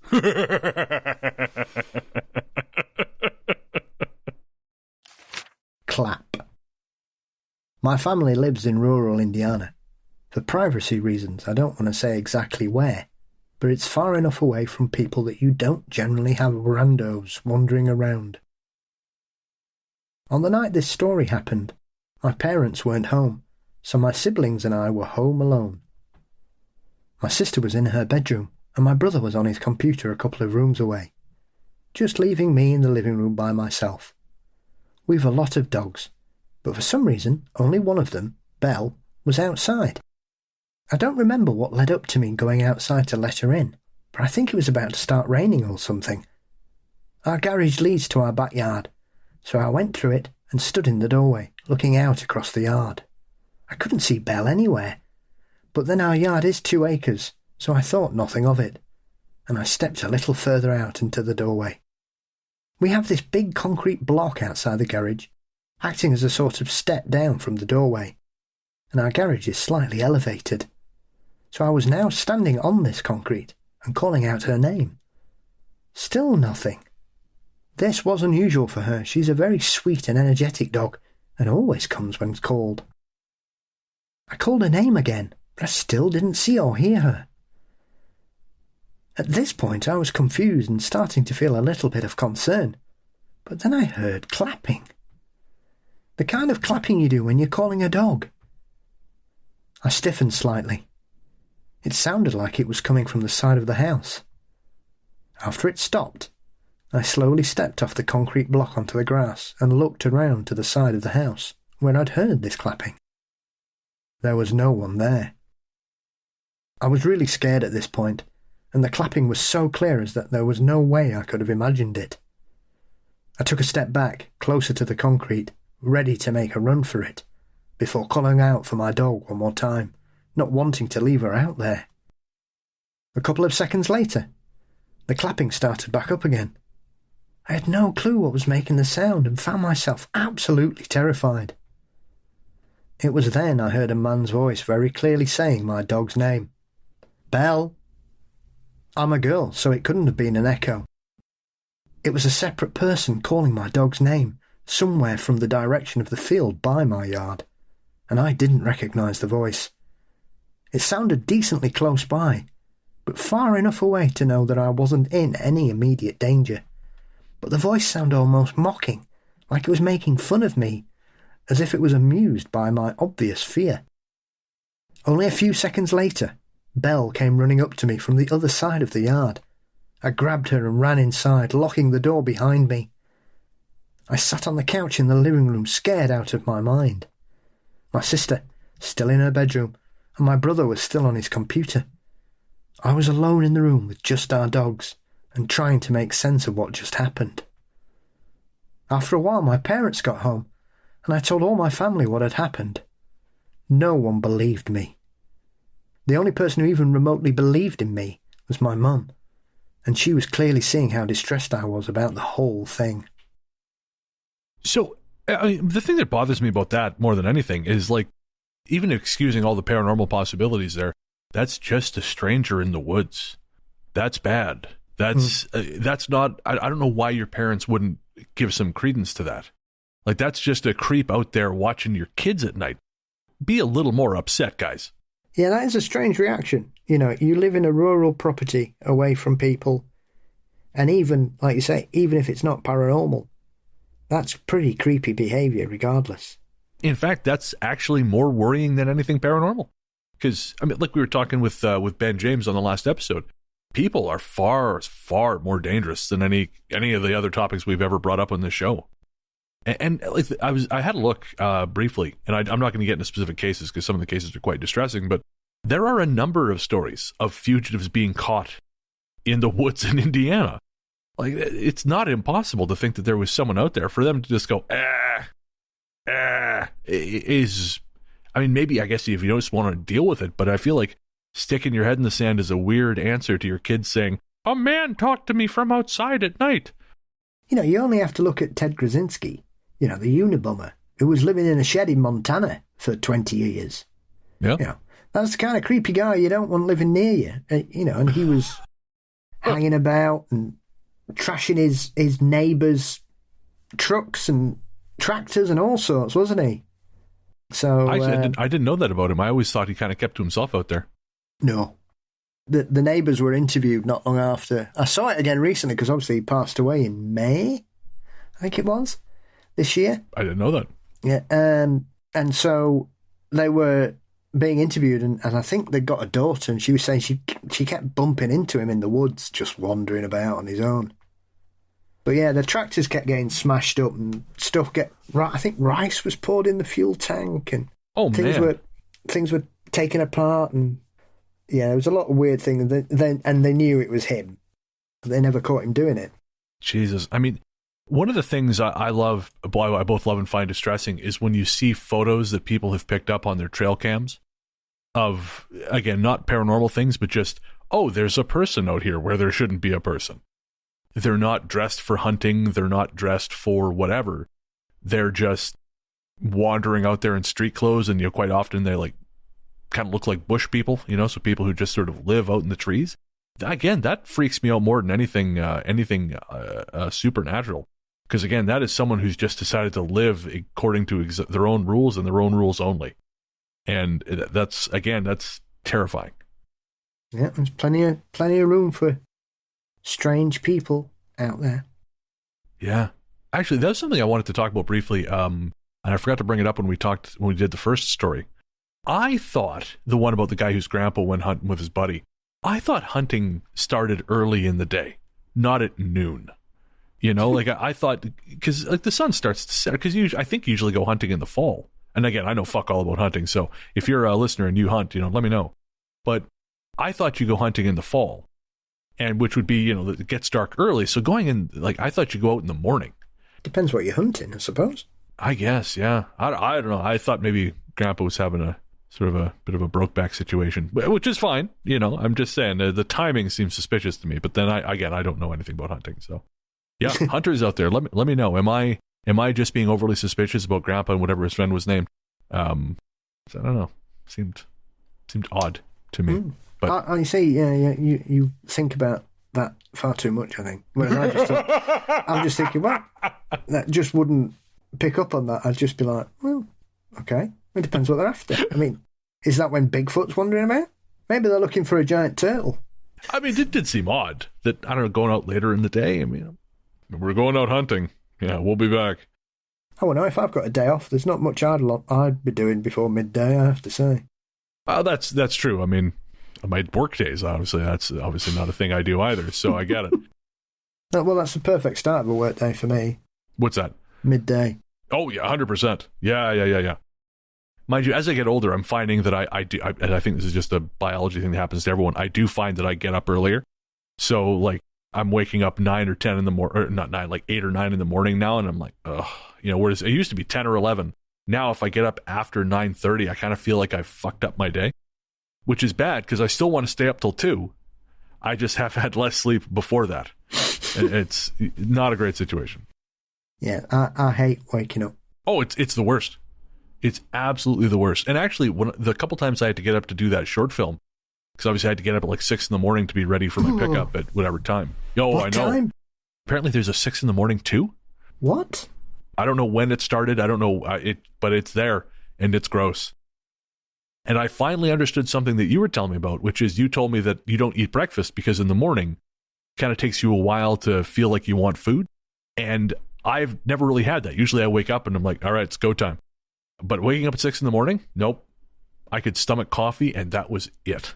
Clap. My family lives in rural Indiana. For privacy reasons, I don't want to say exactly where, but it's far enough away from people that you don't generally have randos wandering around. On the night this story happened, my parents weren't home, so my siblings and I were home alone. My sister was in her bedroom, and my brother was on his computer a couple of rooms away, just leaving me in the living room by myself. We've a lot of dogs, but for some reason, only one of them, Belle, was outside. I don't remember what led up to me going outside to let her in, but I think it was about to start raining or something. Our garage leads to our backyard, so I went through it and stood in the doorway, looking out across the yard. I couldn't see Belle anywhere, but then our yard is 2 acres, so I thought nothing of it, and I stepped a little further out into the doorway. We have this big concrete block outside the garage, acting as a sort of step down from the doorway, and our garage is slightly elevated. So I was now standing on this concrete and calling out her name. Still nothing. This was unusual for her. She's a very sweet and energetic dog, and always comes when called. I called her name again, but I still didn't see or hear her. At this point, I was confused and starting to feel a little bit of concern. But then I heard clapping. The kind of clapping you do when you're calling a dog. I stiffened slightly. It sounded like it was coming from the side of the house. After it stopped, I slowly stepped off the concrete block onto the grass and looked around to the side of the house where I'd heard this clapping. There was no one there. I was really scared at this point, and the clapping was so clear as that there was no way I could have imagined it. I took a step back, closer to the concrete, ready to make a run for it, before calling out for my dog one more time, not wanting to leave her out there. A couple of seconds later, the clapping started back up again. I had no clue what was making the sound and found myself absolutely terrified. It was then I heard a man's voice very clearly saying my dog's name. Belle. I'm a girl, so it couldn't have been an echo. It was a separate person calling my dog's name, somewhere from the direction of the field by my yard, and I didn't recognise the voice. It sounded decently close by, but far enough away to know that I wasn't in any immediate danger. But the voice sounded almost mocking, like it was making fun of me, as if it was amused by my obvious fear. Only a few seconds later, Belle came running up to me from the other side of the yard. I grabbed her and ran inside, locking the door behind me. I sat on the couch in the living room, scared out of my mind. My sister, still in her bedroom, and my brother was still on his computer. I was alone in the room with just our dogs, and trying to make sense of what just happened. After a while, my parents got home, and I told all my family what had happened. No one believed me. The only person who even remotely believed in me was my mum, and she was clearly seeing how distressed I was about the whole thing. So, I mean, the thing that bothers me about that more than anything is, like, even excusing all the paranormal possibilities there, that's just a stranger in the woods. That's bad. That's not, I don't know why your parents wouldn't give some credence to that. Like, that's just a creep out there watching your kids at night. Be a little more upset, guys. Yeah, that is a strange reaction. You know, you live in a rural property away from people, and even, like you say, even if it's not paranormal, that's pretty creepy behaviour regardless. In fact, that's actually more worrying than anything paranormal. Because, I mean, like we were talking with Ben James on the last episode, people are far, far more dangerous than any of the other topics we've ever brought up on this show. And like I had a look briefly, and I'm not going to get into specific cases because some of the cases are quite distressing, but there are a number of stories of fugitives being caught in the woods in Indiana. Like, it's not impossible to think that there was someone out there for them to just go, is, I mean, maybe, I guess if you just want to deal with it, but I feel like sticking your head in the sand is a weird answer to your kids saying, a man talked to me from outside at night. You know, you only have to look at Ted Krasinski, you know, the Unabomber, who was living in a shed in Montana for 20 years. Yeah. You know, that's the kind of creepy guy you don't want living near you. You know, and he was hanging about and trashing his neighbours' trucks and tractors and all sorts, wasn't he? So I didn't know that about him. I always thought he kind of kept to himself out there. No. The neighbours were interviewed not long after. I saw it again recently because obviously he passed away in May, I think it was, this year. I didn't know that. Yeah, and so they were being interviewed, and I think they got a daughter, and she was saying she kept bumping into him in the woods, just wandering about on his own. But yeah, the tractors kept getting smashed up and stuff I think rice was poured in the fuel tank, and things were taken apart, and yeah, there was a lot of weird things. And they knew it was him. They never caught him doing it. Jesus, I mean, one of the things I both love and find distressing is when you see photos that people have picked up on their trail cams of, again, not paranormal things, but just, oh, there's a person out here where there shouldn't be a person. They're not dressed for hunting. They're not dressed for whatever. They're just wandering out there in street clothes, and quite often they like kind of look like bush people, so people who just sort of live out in the trees. Again, that freaks me out more than anything supernatural. Because again, that is someone who's just decided to live according to their own rules and their own rules only. And that's terrifying. Yeah, there's plenty of room for strange people out there. Yeah. Actually, that was something I wanted to talk about briefly, and I forgot to bring it up when we did the first story. I thought the one about the guy whose grandpa went hunting with his buddy, I thought hunting started early in the day, not at noon. You know, like I thought, because like the sun starts to set, because I think you usually go hunting in the fall. And again, I know fuck all about hunting, so if you're a listener and you hunt, let me know. But I thought you go hunting in the fall, and which would be, it gets dark early. So going in, like, I thought you go out in the morning. Depends what you're hunting, I suppose. I guess, yeah. I don't know. I thought maybe Grandpa was having a sort of a bit of a brokeback situation, which is fine. I'm just saying the timing seems suspicious to me. But then I don't know anything about hunting, so yeah. Hunters out there, let me know. Am I just being overly suspicious about Grandpa and whatever his friend was named? I don't know. Seemed odd to me. But I see. Yeah. You think about that far too much, I think. Whereas I'm just thinking, well, that just wouldn't pick up on that. I'd just be like, well, okay. It depends what they're after. I mean, is that when Bigfoot's wandering about? Maybe they're looking for a giant turtle. I mean, it did seem odd that, I don't know, going out later in the day. I mean, we're going out hunting. Yeah, we'll be back. Oh, no, if I've got a day off, there's not much I'd be doing before midday, I have to say. That's true. I mean, my work days, obviously, that's obviously not a thing I do either, so I get it. Well, that's the perfect start of a work day for me. What's that? Midday. Oh, yeah, 100%. Yeah. Mind you, as I get older, I'm finding that I do, and I think this is just a biology thing that happens to everyone, I do find that I get up earlier. So, like, I'm waking up 9 or 10 in the morning, or not 9, like 8 or 9 in the morning now, and I'm like, ugh. Whereas it used to be 10 or 11. Now, if I get up after 9:30, I kind of feel like I fucked up my day, which is bad because I still want to stay up till 2. I just have had less sleep before that. It's not a great situation. Yeah, I hate waking up. Oh, it's the worst. It's absolutely the worst. And actually, the couple times I had to get up to do that short film, because obviously I had to get up at like 6 in the morning to be ready for my pickup at whatever time. What I know. Time? Apparently there's a 6 in the morning too. What? I don't know when it started. I don't know but it's there, and it's gross. And I finally understood something that you were telling me about, which is you told me that you don't eat breakfast because in the morning it kind of takes you a while to feel like you want food. And I've never really had that. Usually I wake up and I'm like, all right, it's go time. But waking up at 6 in the morning, nope. I could stomach coffee, and that was it.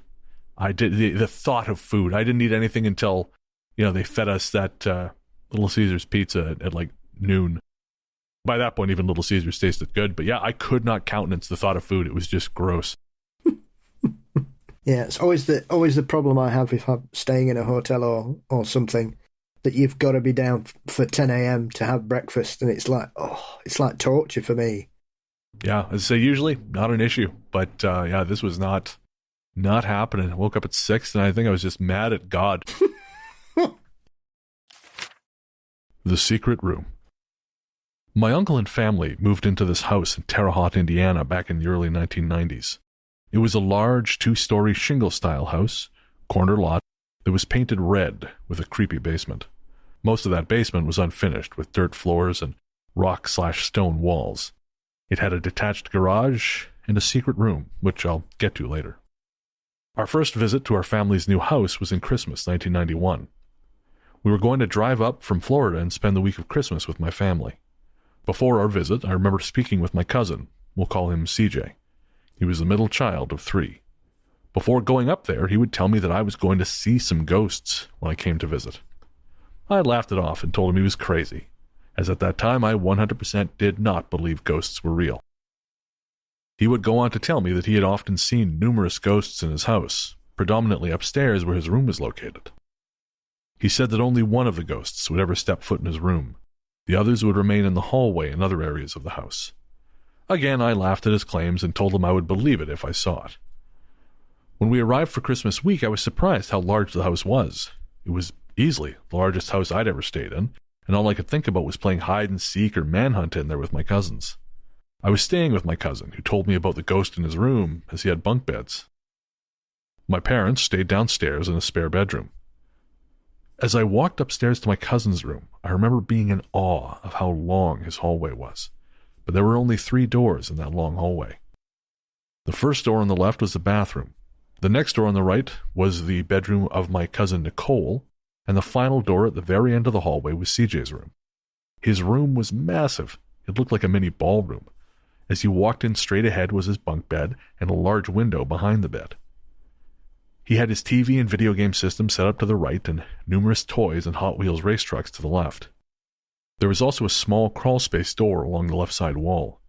I did the thought of food. I didn't eat anything until, they fed us that Little Caesars pizza at like noon. By that point, even Little Caesars tasted good. But yeah, I could not countenance the thought of food. It was just gross. Yeah, it's always the problem I have if I'm staying in a hotel or something, that you've got to be down for 10 a.m. to have breakfast, and it's like torture for me. Yeah, as I say, usually not an issue, but yeah, this was not happening. I woke up at 6, and I think I was just mad at God. The Secret Room. My uncle and family moved into this house in Terre Haute, Indiana, back in the early 1990s. It was a large 2-story shingle-style house, corner lot, that was painted red with a creepy basement. Most of that basement was unfinished, with dirt floors and rock/stone walls. It had a detached garage and a secret room, which I'll get to later. Our first visit to our family's new house was in Christmas, 1991. We were going to drive up from Florida and spend the week of Christmas with my family. Before our visit, I remember speaking with my cousin. We'll call him CJ. He was the middle child of 3. Before going up there, he would tell me that I was going to see some ghosts when I came to visit. I laughed it off and told him he was crazy, as at that time I 100% did not believe ghosts were real. He would go on to tell me that he had often seen numerous ghosts in his house, predominantly upstairs where his room was located. He said that only one of the ghosts would ever step foot in his room. The others would remain in the hallway and other areas of the house. Again, I laughed at his claims and told him I would believe it if I saw it. When we arrived for Christmas week, I was surprised how large the house was. It was easily the largest house I'd ever stayed in, and all I could think about was playing hide-and-seek or manhunt in there with my cousins. I was staying with my cousin, who told me about the ghost in his room, as he had bunk beds. My parents stayed downstairs in a spare bedroom. As I walked upstairs to my cousin's room, I remember being in awe of how long his hallway was, but there were only 3 doors in that long hallway. The first door on the left was the bathroom. The next door on the right was the bedroom of my cousin Nicole, and the final door at the very end of the hallway was CJ's room. His room was massive. It looked like a mini ballroom. As you walked in, straight ahead was his bunk bed and a large window behind the bed. He had his TV and video game system set up to the right and numerous toys and Hot Wheels race trucks to the left. There was also a small crawlspace door along the left side wall.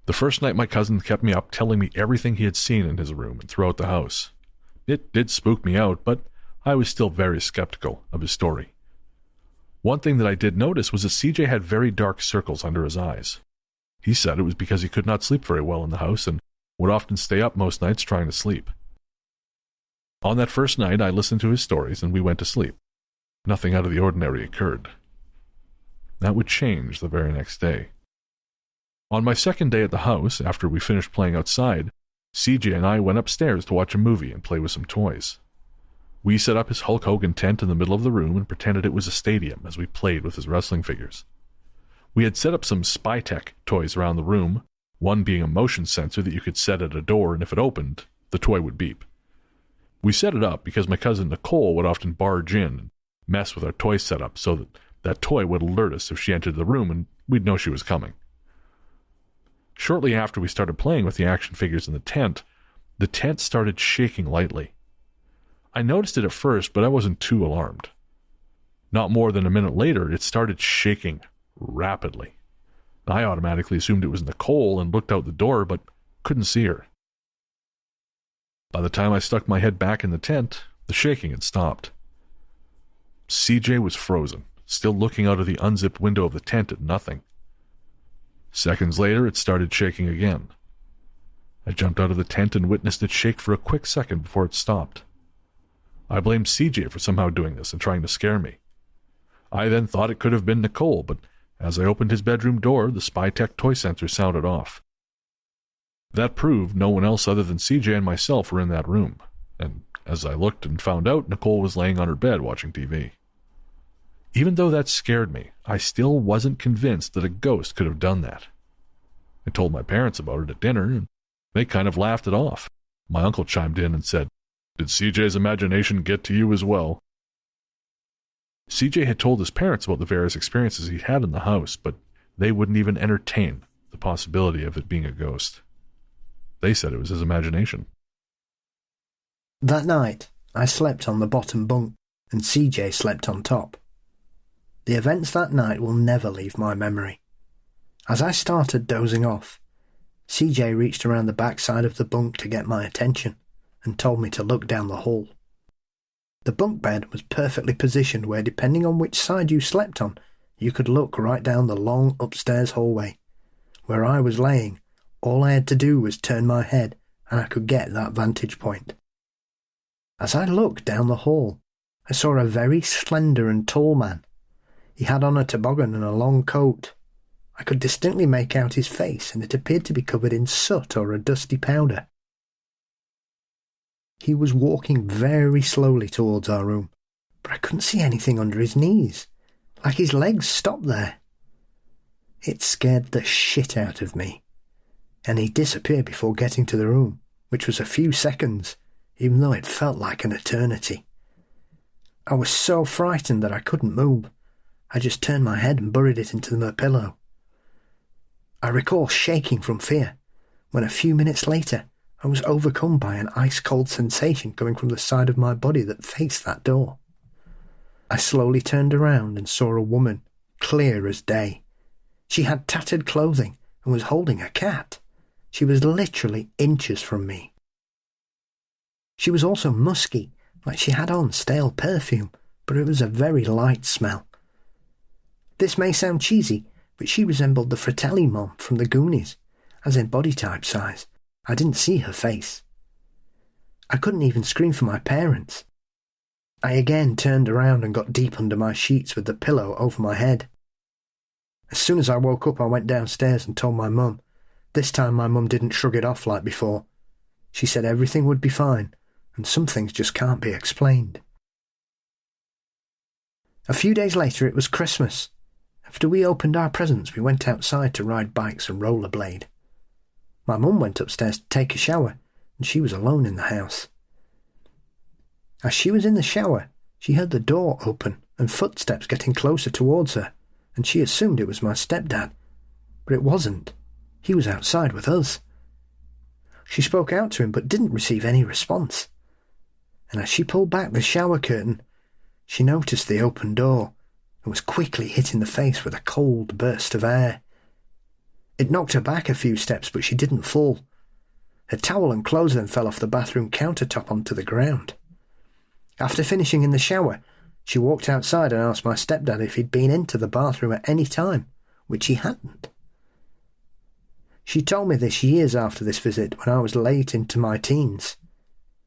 The first night my cousin kept me up telling me everything he had seen in his room and throughout the house. It did spook me out, but I was still very skeptical of his story. One thing that I did notice was that CJ had very dark circles under his eyes. He said it was because he could not sleep very well in the house and would often stay up most nights trying to sleep. On that first night, I listened to his stories and we went to sleep. Nothing out of the ordinary occurred. That would change the very next day. On my second day at the house, after we finished playing outside, CJ and I went upstairs to watch a movie and play with some toys. We set up his Hulk Hogan tent in the middle of the room and pretended it was a stadium as we played with his wrestling figures. We had set up some Spy-Tech toys around the room, one being a motion sensor that you could set at a door, and if it opened, the toy would beep. We set it up because my cousin Nicole would often barge in and mess with our toy setup so that that toy would alert us if she entered the room and we'd know she was coming. Shortly after we started playing with the action figures in the tent started shaking lightly. I noticed it at first, but I wasn't too alarmed. Not more than a minute later, it started shaking rapidly. I automatically assumed it was Nicole and looked out the door, but couldn't see her. By the time I stuck my head back in the tent, the shaking had stopped. CJ was frozen, still looking out of the unzipped window of the tent at nothing. Seconds later, it started shaking again. I jumped out of the tent and witnessed it shake for a quick second before it stopped. I blamed CJ for somehow doing this and trying to scare me. I then thought it could have been Nicole, but as I opened his bedroom door, the Spy-Tech toy sensor sounded off. That proved no one else other than CJ and myself were in that room, and as I looked and found out, Nicole was laying on her bed watching TV. Even though that scared me, I still wasn't convinced that a ghost could have done that. I told my parents about it at dinner, and they kind of laughed it off. My uncle chimed in and said, "Did CJ's imagination get to you as well?" CJ had told his parents about the various experiences he'd had in the house, but they wouldn't even entertain the possibility of it being a ghost. They said it was his imagination. That night, I slept on the bottom bunk, and CJ slept on top. The events that night will never leave my memory. As I started dozing off, CJ reached around the backside of the bunk to get my attention and told me to look down the hall. The bunk bed was perfectly positioned where, depending on which side you slept on, you could look right down the long upstairs hallway. Where I was laying, all I had to do was turn my head and I could get that vantage point. As I looked down the hall, I saw a very slender and tall man. He had on a toboggan and a long coat. I could distinctly make out his face, and it appeared to be covered in soot or a dusty powder. He was walking very slowly towards our room, but I couldn't see anything under his knees, like his legs stopped there. It scared the shit out of me, and he disappeared before getting to the room, which was a few seconds, even though it felt like an eternity. I was so frightened that I couldn't move. I just turned my head and buried it into my pillow. I recall shaking from fear, when a few minutes later I was overcome by an ice-cold sensation coming from the side of my body that faced that door. I slowly turned around and saw a woman, clear as day. She had tattered clothing and was holding a cat. She was literally inches from me. She was also musky, like she had on stale perfume, but it was a very light smell. This may sound cheesy, but she resembled the Fratelli mom from the Goonies, as in body type size. I didn't see her face. I couldn't even scream for my parents. I again turned around and got deep under my sheets with the pillow over my head. As soon as I woke up, I went downstairs and told my mum. This time my mum didn't shrug it off like before. She said everything would be fine, and some things just can't be explained. A few days later, it was Christmas. After we opened our presents, we went outside to ride bikes and rollerblade. My mum went upstairs to take a shower, and she was alone in the house. As she was in the shower, She heard the door open and footsteps getting closer towards her, and she assumed it was my stepdad. But it wasn't. He was outside with us. She spoke out to him but didn't receive any response. And as she pulled back the shower curtain, she noticed the open door and was quickly hit in the face with a cold burst of air. It knocked her back a few steps, but she didn't fall. Her towel and clothes then fell off the bathroom countertop onto the ground. After finishing in the shower, she walked outside and asked my stepdad if he'd been into the bathroom at any time, which he hadn't. She told me this years after this visit, when I was late into my teens.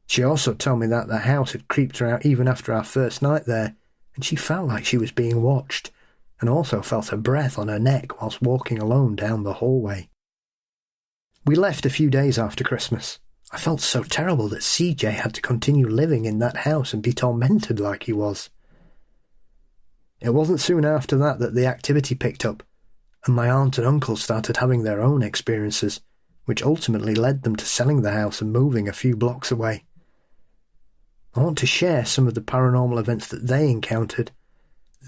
She also told me that the house had creeped her out even after our first night there, and she felt like she was being watched, and also felt her breath on her neck whilst walking alone down the hallway. We left a few days after Christmas. I felt so terrible that CJ had to continue living in that house and be tormented like he was. It wasn't soon after that the activity picked up, and my aunt and uncle started having their own experiences, which ultimately led them to selling the house and moving a few blocks away. I want to share some of the paranormal events that they encountered.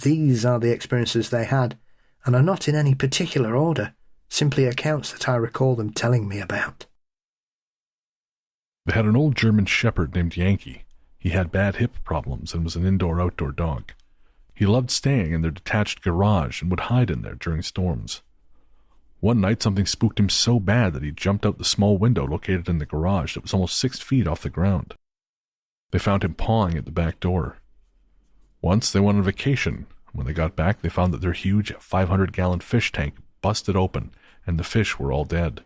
These are the experiences they had, and are not in any particular order, simply accounts that I recall them telling me about. They had an old German shepherd named Yankee. He had bad hip problems and was an indoor-outdoor dog. He loved staying in their detached garage and would hide in there during storms. One night something spooked him so bad that he jumped out the small window located in the garage that was almost 6 feet off the ground. They found him pawing at the back door. Once they went on vacation. When they got back, they found that their huge 500-gallon fish tank busted open and the fish were all dead.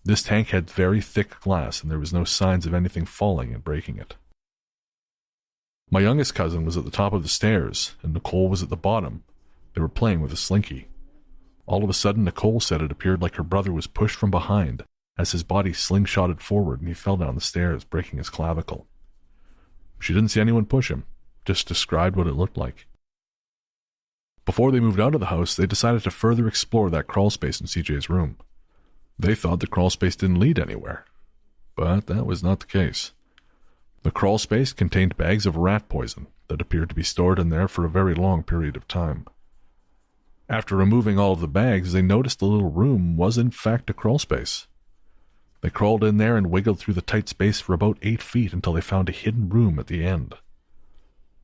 This tank had very thick glass, and there was no signs of anything falling and breaking it. My youngest cousin was at the top of the stairs, and Nicole was at the bottom. They were playing with a slinky. All of a sudden, Nicole said it appeared like her brother was pushed from behind, as his body slingshotted forward and he fell down the stairs, breaking his clavicle. She didn't see anyone push him, just described what it looked like. Before they moved out of the house, they decided to further explore that crawlspace in CJ's room. They thought the crawlspace didn't lead anywhere, but that was not the case. The crawlspace contained bags of rat poison that appeared to be stored in there for a very long period of time. After removing all of the bags, they noticed the little room was in fact a crawlspace. They crawled in there and wiggled through the tight space for about 8 feet until they found a hidden room at the end.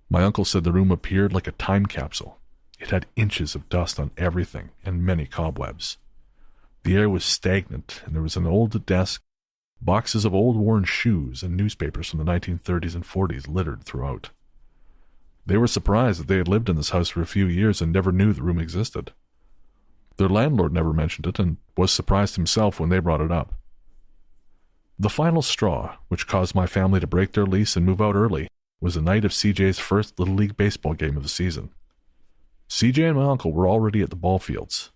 My uncle said the room appeared like a time capsule. It had inches of dust on everything and many cobwebs. The air was stagnant, and there was an old desk, boxes of old worn shoes, and newspapers from the 1930s and 40s littered throughout. They were surprised that they had lived in this house for a few years and never knew the room existed. Their landlord never mentioned it, and was surprised himself when they brought it up. The final straw, which caused my family to break their lease and move out early, was the night of CJ's first Little League baseball game of the season. CJ and my uncle were already at the ball fields.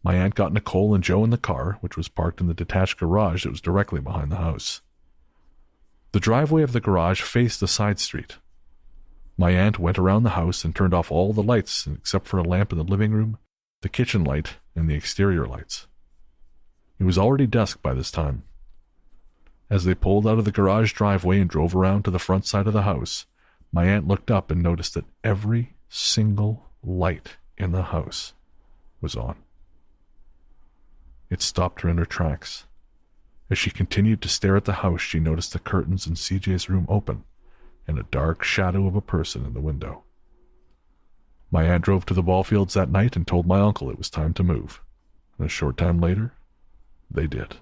My aunt got Nicole and Joe in the car, which was parked in the detached garage that was directly behind the house. The driveway of the garage faced a side street. My aunt went around the house and turned off all the lights except for a lamp in the living room, the kitchen light, and the exterior lights. It was already dusk by this time. As they pulled out of the garage driveway and drove around to the front side of the house, my aunt looked up and noticed that every single light in the house was on. It stopped her in her tracks. As she continued to stare at the house, she noticed the curtains in CJ's room open and a dark shadow of a person in the window. My aunt drove to the ball fields that night and told my uncle it was time to move. And a short time later, they did.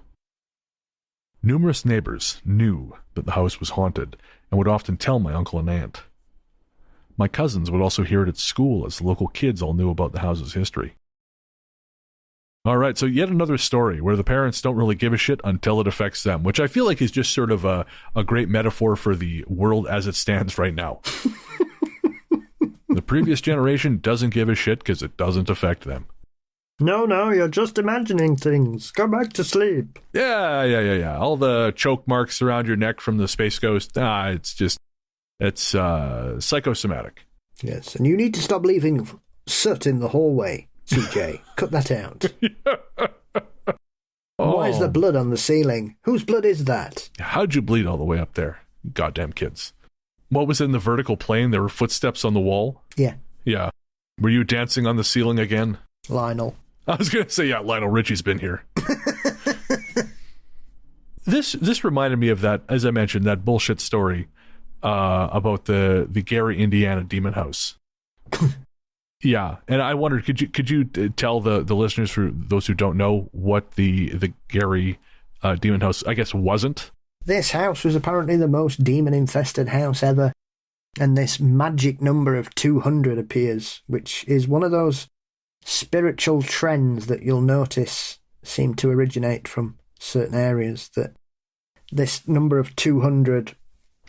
Numerous neighbors knew that the house was haunted and would often tell my uncle and aunt. My cousins would also hear it at school, as the local kids all knew about the house's history. All right, so yet another story where the parents don't really give a shit until it affects them, which I feel like is just sort of a great metaphor for the world as it stands right now. The previous generation doesn't give a shit because it doesn't affect them. No, you're just imagining things. Go back to sleep. Yeah. All the choke marks around your neck from the Space Ghost, it's psychosomatic. Yes, and you need to stop leaving soot in the hallway, CJ. Cut that out. Why is there blood on the ceiling? Whose blood is that? How'd you bleed all the way up there? Goddamn kids. What was in the vertical plane? There were footsteps on the wall? Yeah. Yeah. Were you dancing on the ceiling again? Lionel. I was going to say, yeah, Lionel Richie's been here. This reminded me of that, as I mentioned, that bullshit story about the Gary, Indiana demon house. Yeah, and I wondered, could you tell the listeners, for those who don't know, what the Gary demon house, I guess, wasn't? This house was apparently the most demon-infested house ever, and this magic number of 200 appears, which is one of those spiritual trends that you'll notice seem to originate from certain areas, that this number of 200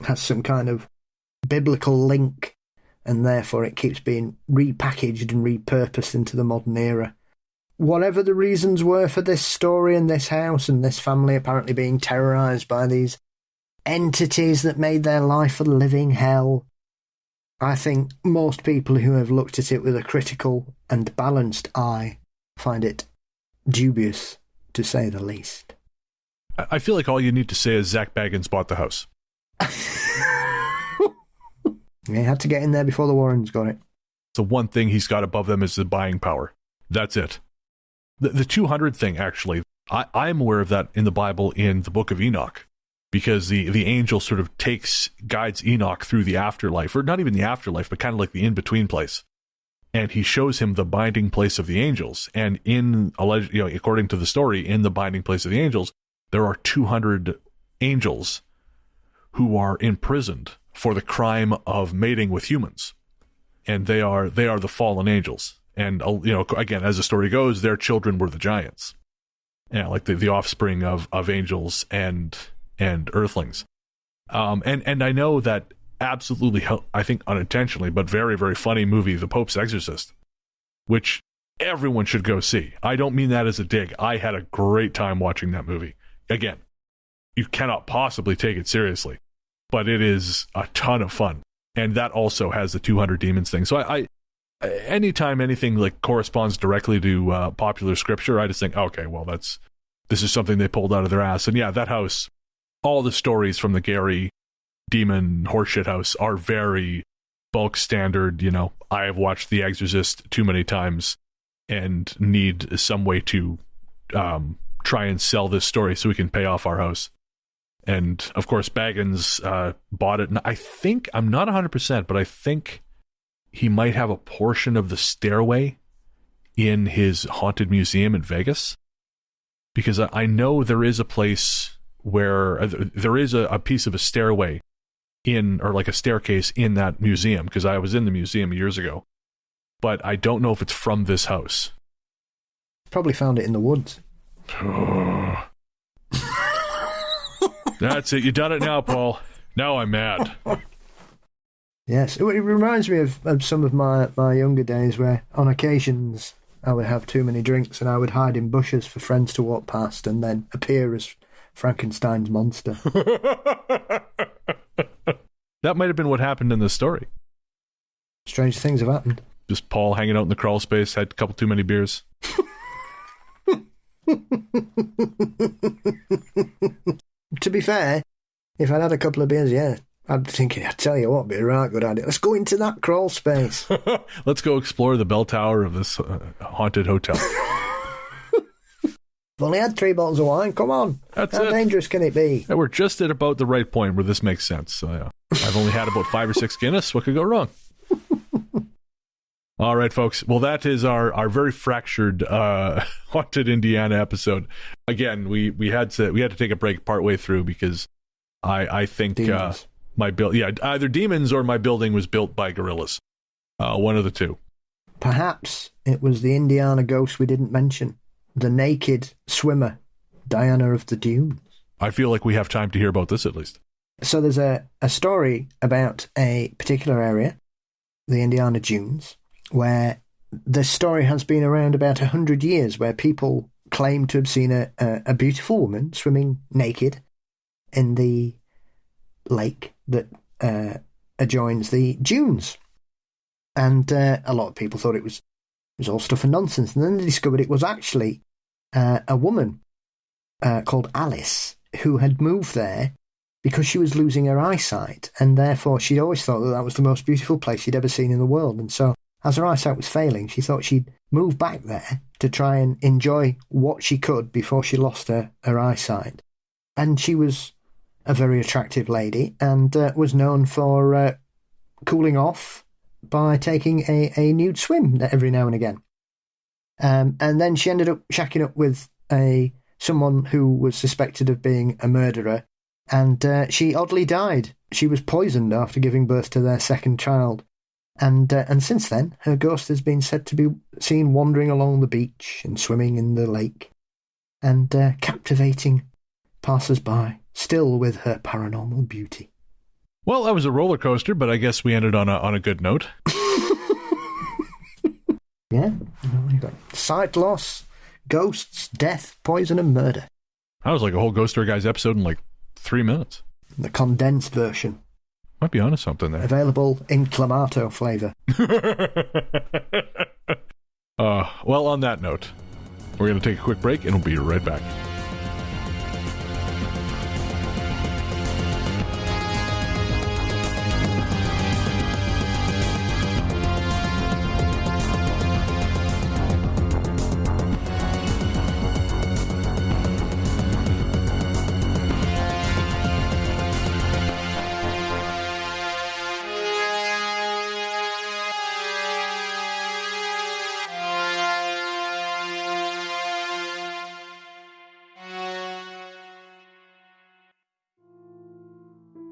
has some kind of biblical link, and therefore it keeps being repackaged and repurposed into the modern era. Whatever the reasons were for this story and this house and this family apparently being terrorised by these entities that made their life a living hell, I think most people who have looked at it with a critical and balanced eye find it dubious, to say the least. I feel like all you need to say is Zach Baggins bought the house. He had to get in there before the Warrens got it. The one thing he's got above them is the buying power. That's it. The 200 thing, actually, I'm aware of that in the Bible in the book of Enoch, because the angel sort of guides Enoch through the afterlife, or not even the afterlife, but kind of like the in-between place. And he shows him the binding place of the angels. And according to the story, in the binding place of the angels, there are 200 angels who are imprisoned for the crime of mating with humans. And they are the fallen angels. And, again, as the story goes, their children were the giants. Yeah, like the offspring of angels and earthlings. And I know that absolutely, I think unintentionally, but very, very funny movie, The Pope's Exorcist, which everyone should go see. I don't mean that as a dig. I had a great time watching that movie. Again, you cannot possibly take it seriously, but it is a ton of fun. And that also has the 200 demons thing. So I anytime anything like corresponds directly to popular scripture, I just think, okay, well, this is something they pulled out of their ass. And yeah, that house, all the stories from the Gary demon horseshit house are very bulk standard. I have watched The Exorcist too many times and need some way to try and sell this story so we can pay off our house. And of course, Baggins bought it. And I think, I'm not 100%, but I think he might have a portion of the stairway in his haunted museum in Vegas. Because I know there is a place where there is a piece of a stairway or like a staircase in that museum, because I was in the museum years ago. But I don't know if it's from this house. Probably found it in the woods. That's it. You done it now, Paul. Now I'm mad. Yes, it reminds me of some of my younger days where, on occasions, I would have too many drinks and I would hide in bushes for friends to walk past and then appear as Frankenstein's monster. That might have been what happened in the story. Strange things have happened. Just Paul hanging out in the Crawlspace, had a couple too many beers. To be fair, if I'd had a couple of beers, yeah, I'd think, I tell you what, be a right good idea. Let's go into that crawl space. Let's go explore the bell tower of this haunted hotel. I've only had 3 bottles of wine. Come on. How dangerous can it be? Yeah, we're just at about the right point where this makes sense. So, yeah. I've only had about 5 or 6 Guinness. What could go wrong? All right, folks. Well, that is our very fractured haunted Indiana episode. Again, we had to take a break partway through because I think my build, either demons or my building was built by gorillas. One of the two. Perhaps it was the Indiana ghost we didn't mention, the naked swimmer, Diana of the Dunes. I feel like we have time to hear about this at least. So there's a story about a particular area, the Indiana Dunes, where this story has been around about 100 years, where people claim to have seen a beautiful woman swimming naked in the lake that adjoins the dunes. And a lot of people thought it was all stuff and nonsense. And then they discovered it was actually a woman called Alice who had moved there because she was losing her eyesight, and therefore she'd always thought that that was the most beautiful place she'd ever seen in the world. And so, as her eyesight was failing, she thought she'd move back there to try and enjoy what she could before she lost her eyesight. And she was a very attractive lady and was known for cooling off by taking a nude swim every now and again. And then she ended up shacking up with someone who was suspected of being a murderer, and she oddly died. She was poisoned after giving birth to their second child. And since then, her ghost has been said to be seen wandering along the beach and swimming in the lake and captivating passers-by, still with her paranormal beauty. Well, that was a roller coaster, but I guess we ended on a good note. Yeah, you got sight loss, ghosts, death, poison, and murder. That was like a whole Ghost Story Guys episode in like 3 minutes. The condensed version. Might be onto something there. Available in Clamato flavour. Well, on that note, we're going to take a quick break and we'll be right back.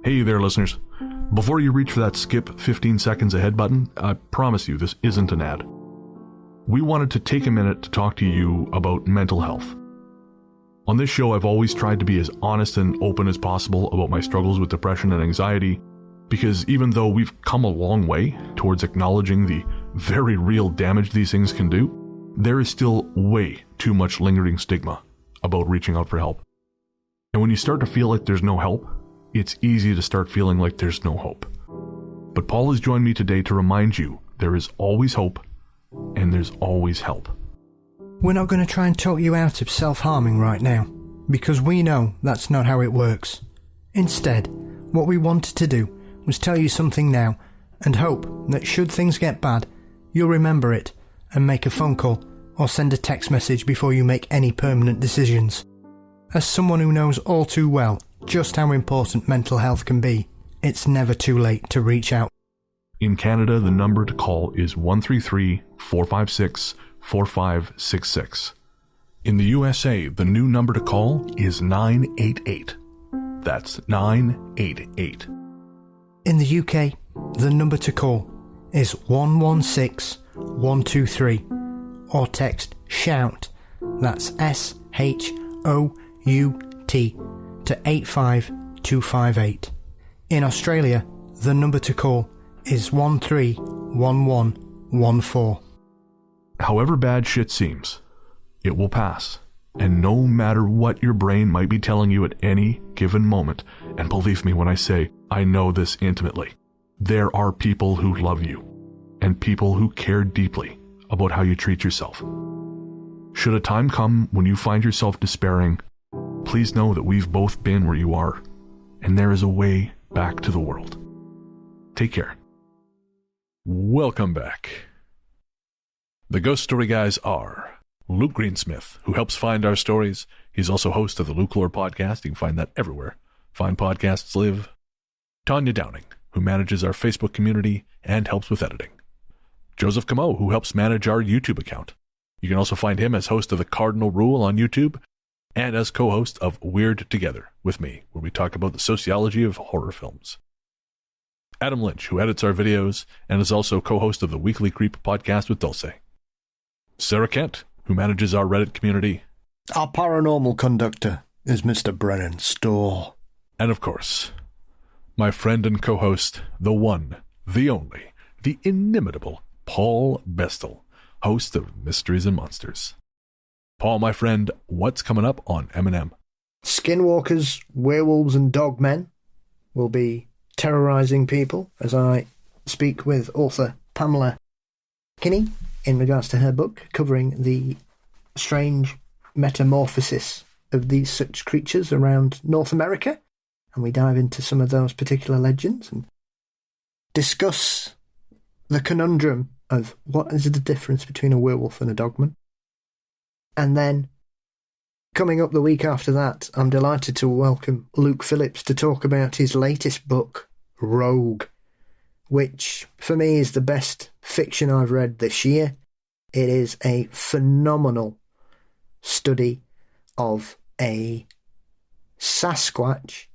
Hey there, listeners. Before you reach for that skip 15 seconds ahead button, I promise you this isn't an ad. We wanted to take a minute to talk to you about mental health. On this show, I've always tried to be as honest and open as possible about my struggles with depression and anxiety, because even though we've come a long way towards acknowledging the very real damage these things can do, there is still way too much lingering stigma about reaching out for help. And when you start to feel like there's no help, it's easy to start feeling like there's no hope. But Paul has joined me today to remind you there is always hope and there's always help. We're not going to try and talk you out of self-harming right now, because we know that's not how it works. Instead, what we wanted to do was tell you something now and hope that should things get bad, you'll remember it and make a phone call or send a text message before you make any permanent decisions. As someone who knows all too well just how important mental health can be, it's never too late to reach out. In Canada, the number to call is 133-456-4566. In the USA, the new number to call is 988. That's 988. In the UK, the number to call is 116123, or text SHOUT, that's SHOUT, to 85258. In Australia, the number to call is 131114. However bad shit seems, it will pass. And no matter what your brain might be telling you at any given moment, and believe me when I say I know this intimately, there are people who love you, and people who care deeply about how you treat yourself. Should a time come when you find yourself despairing, please know that we've both been where you are, and there is a way back to the world. Take care. Welcome back. The Ghost Story Guys are Luke Greensmith, who helps find our stories. He's also host of the Luke Lore podcast. You can find that everywhere fine podcasts live. Tanya Downing, who manages our Facebook community and helps with editing. Joseph Camo, who helps manage our YouTube account. You can also find him as host of The Cardinal Rule on YouTube, and as co-host of Weird Together with me, where we talk about the sociology of horror films. Adam Lynch, who edits our videos and is also co-host of the Weekly Creep podcast with Dulce. Sarah Kent, who manages our Reddit community. Our paranormal conductor is Mr. Brennan Storr. And of course, my friend and co-host, the one, the only, the inimitable Paul Bestel, host of Mysteries and Monsters. Paul, my friend, what's coming up on M&M? Skinwalkers, werewolves and dogmen will be terrorising people as I speak with author Pamela Kinney in regards to her book covering the strange metamorphosis of these such creatures around North America. and we dive into some of those particular legends and discuss the conundrum of what is the difference between a werewolf and a dogman. And then, coming up the week after that, I'm delighted to welcome Luke Phillips to talk about his latest book, Rogue, which for me is the best fiction I've read this year. It is a phenomenal study of a Sasquatch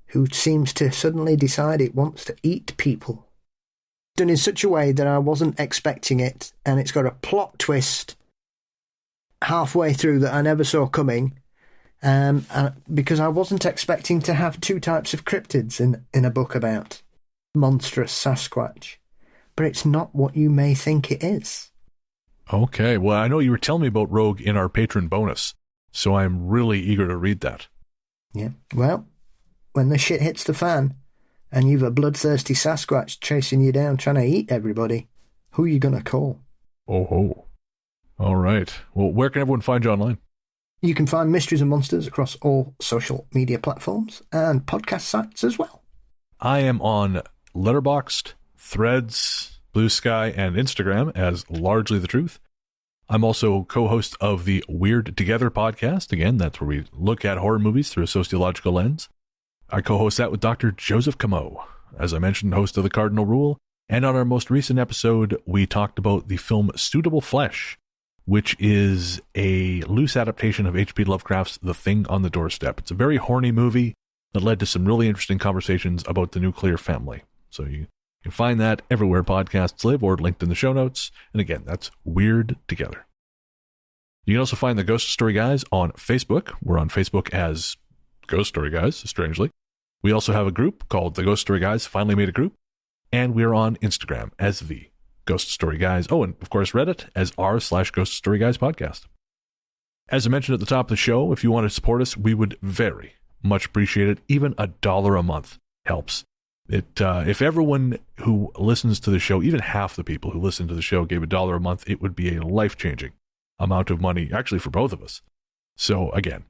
who seems to suddenly decide it wants to eat people. Done in such a way that I wasn't expecting it, and it's got a plot twist halfway through that I never saw coming, because I wasn't expecting to have two types of cryptids in a book about monstrous Sasquatch. But it's not what you may think it is. Okay, well, I know you were telling me about Rogue in our patron bonus, so I'm really eager to read that. Yeah, well, when the shit hits the fan, and you've a bloodthirsty Sasquatch chasing you down trying to eat everybody, who are you going to call? Oh ho. All right. Well, where can everyone find you online? You can find Mysteries and Monsters across all social media platforms and podcast sites as well. I am on Letterboxd, Threads, Blue Sky, and Instagram as Largely the Truth. I'm also co-host of the Weird Together podcast. Again, that's where we look at horror movies through a sociological lens. I co-host that with Dr. Joseph Camo, as I mentioned, host of The Cardinal Rule. And on our most recent episode, we talked about the film Suitable Flesh, which is a loose adaptation of H.P. Lovecraft's The Thing on the Doorstep. It's a very horny movie that led to some really interesting conversations about the nuclear family. So you can find that everywhere podcasts live or linked in the show notes. And again, that's Weird Together. You can also find the Ghost Story Guys on Facebook. We're on Facebook as Ghost Story Guys, strangely. We also have a group called the Ghost Story Guys, finally made a group. And we're on Instagram as the Ghost Story Guys. Oh, and of course, Reddit as r/Ghost Story Guys podcast. As I mentioned at the top of the show, if you want to support us, we would very much appreciate it. Even $1 a month helps. If everyone who listens to the show, even half the people who listen to the show, gave $1 a month, it would be a life-changing amount of money, actually, for both of us. So again,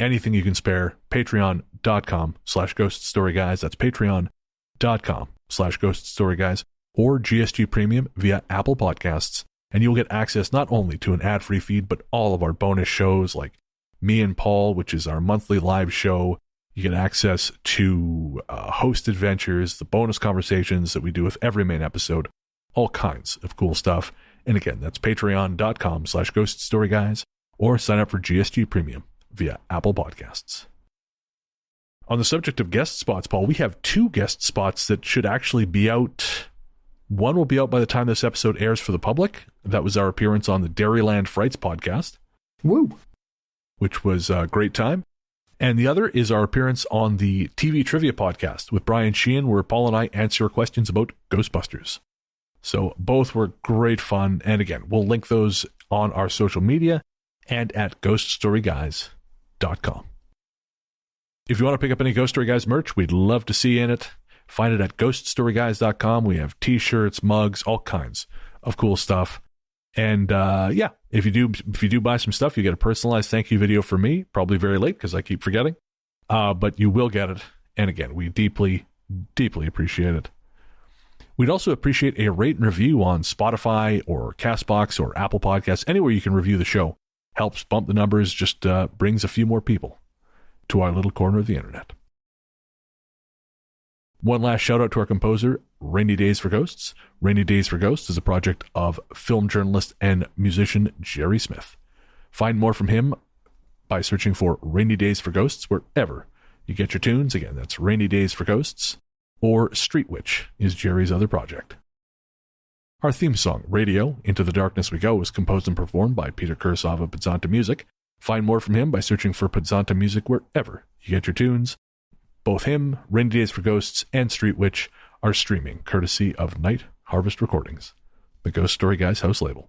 anything you can spare, patreon.com/ghoststoryguys. That's patreon.com/ghoststoryguys, or GSG Premium via Apple Podcasts. And you'll get access not only to an ad-free feed, but all of our bonus shows like Me and Paul, which is our monthly live show. You get access to host adventures, the bonus conversations that we do with every main episode, all kinds of cool stuff. And again, that's patreon.com/ghoststoryguys, or sign up for GSG Premium via Apple Podcasts. On the subject of guest spots, Paul, we have 2 guest spots that should actually be out. One will be out by the time this episode airs for the public. That was our appearance on the Dairyland Frights podcast. Woo! Which was a great time. And the other is our appearance on the TV Trivia podcast with Brian Sheehan, where Paul and I answer your questions about Ghostbusters. So both were great fun. And again, we'll link those on our social media and at ghoststoryguys.com. If you want to pick up any Ghost Story Guys merch, we'd love to see you in it. Find it at ghoststoryguys.com. We have t-shirts, mugs, all kinds of cool stuff. And if you do buy some stuff, you get a personalized thank you video from me, probably very late because I keep forgetting. But you will get it. And again, we deeply, deeply appreciate it. We'd also appreciate a rate and review on Spotify or CastBox or Apple Podcasts, anywhere you can review the show. Helps bump the numbers, just brings a few more people to our little corner of the internet. One last shout out to our composer, Rainy Days for Ghosts. Rainy Days for Ghosts is a project of film journalist and musician Jerry Smith. Find more from him by searching for Rainy Days for Ghosts wherever you get your tunes. Again, that's Rainy Days for Ghosts, or Street Witch is Jerry's other project. Our theme song, Radio, Into the Darkness We Go, was composed and performed by Peter Kursov of Pizzanta Music. Find more from him by searching for Pizzanta Music wherever you get your tunes. Both him, Rainy Days for Ghosts, and Street Witch are streaming courtesy of Night Harvest Recordings, the Ghost Story Guys house label.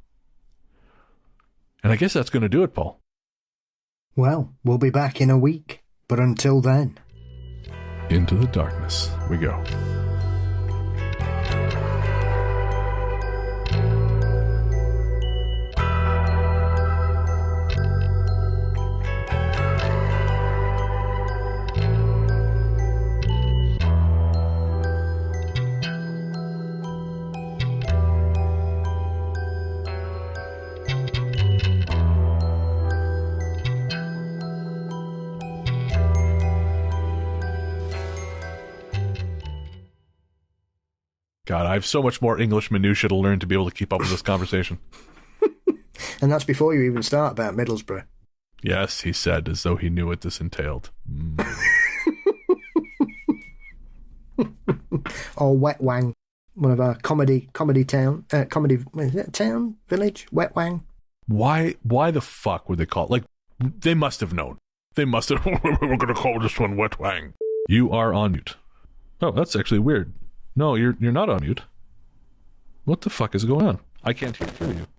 And I guess that's going to do it, Paul. Well, we'll be back in a week, but until then, into the darkness we go. God, I have so much more English minutia to learn to be able to keep up with this conversation. And that's before you even start about Middlesbrough. Yes, he said, as though he knew what this entailed. Or Wet Wang, one of our comedy town, is it town, village? Wet Wang. Why the fuck would they call it? Like, they must have known. They must have, we're going to call this one Wet Wang. You are on mute. Oh, that's actually weird. No, you're not on mute. What the fuck is going on? I can't hear you.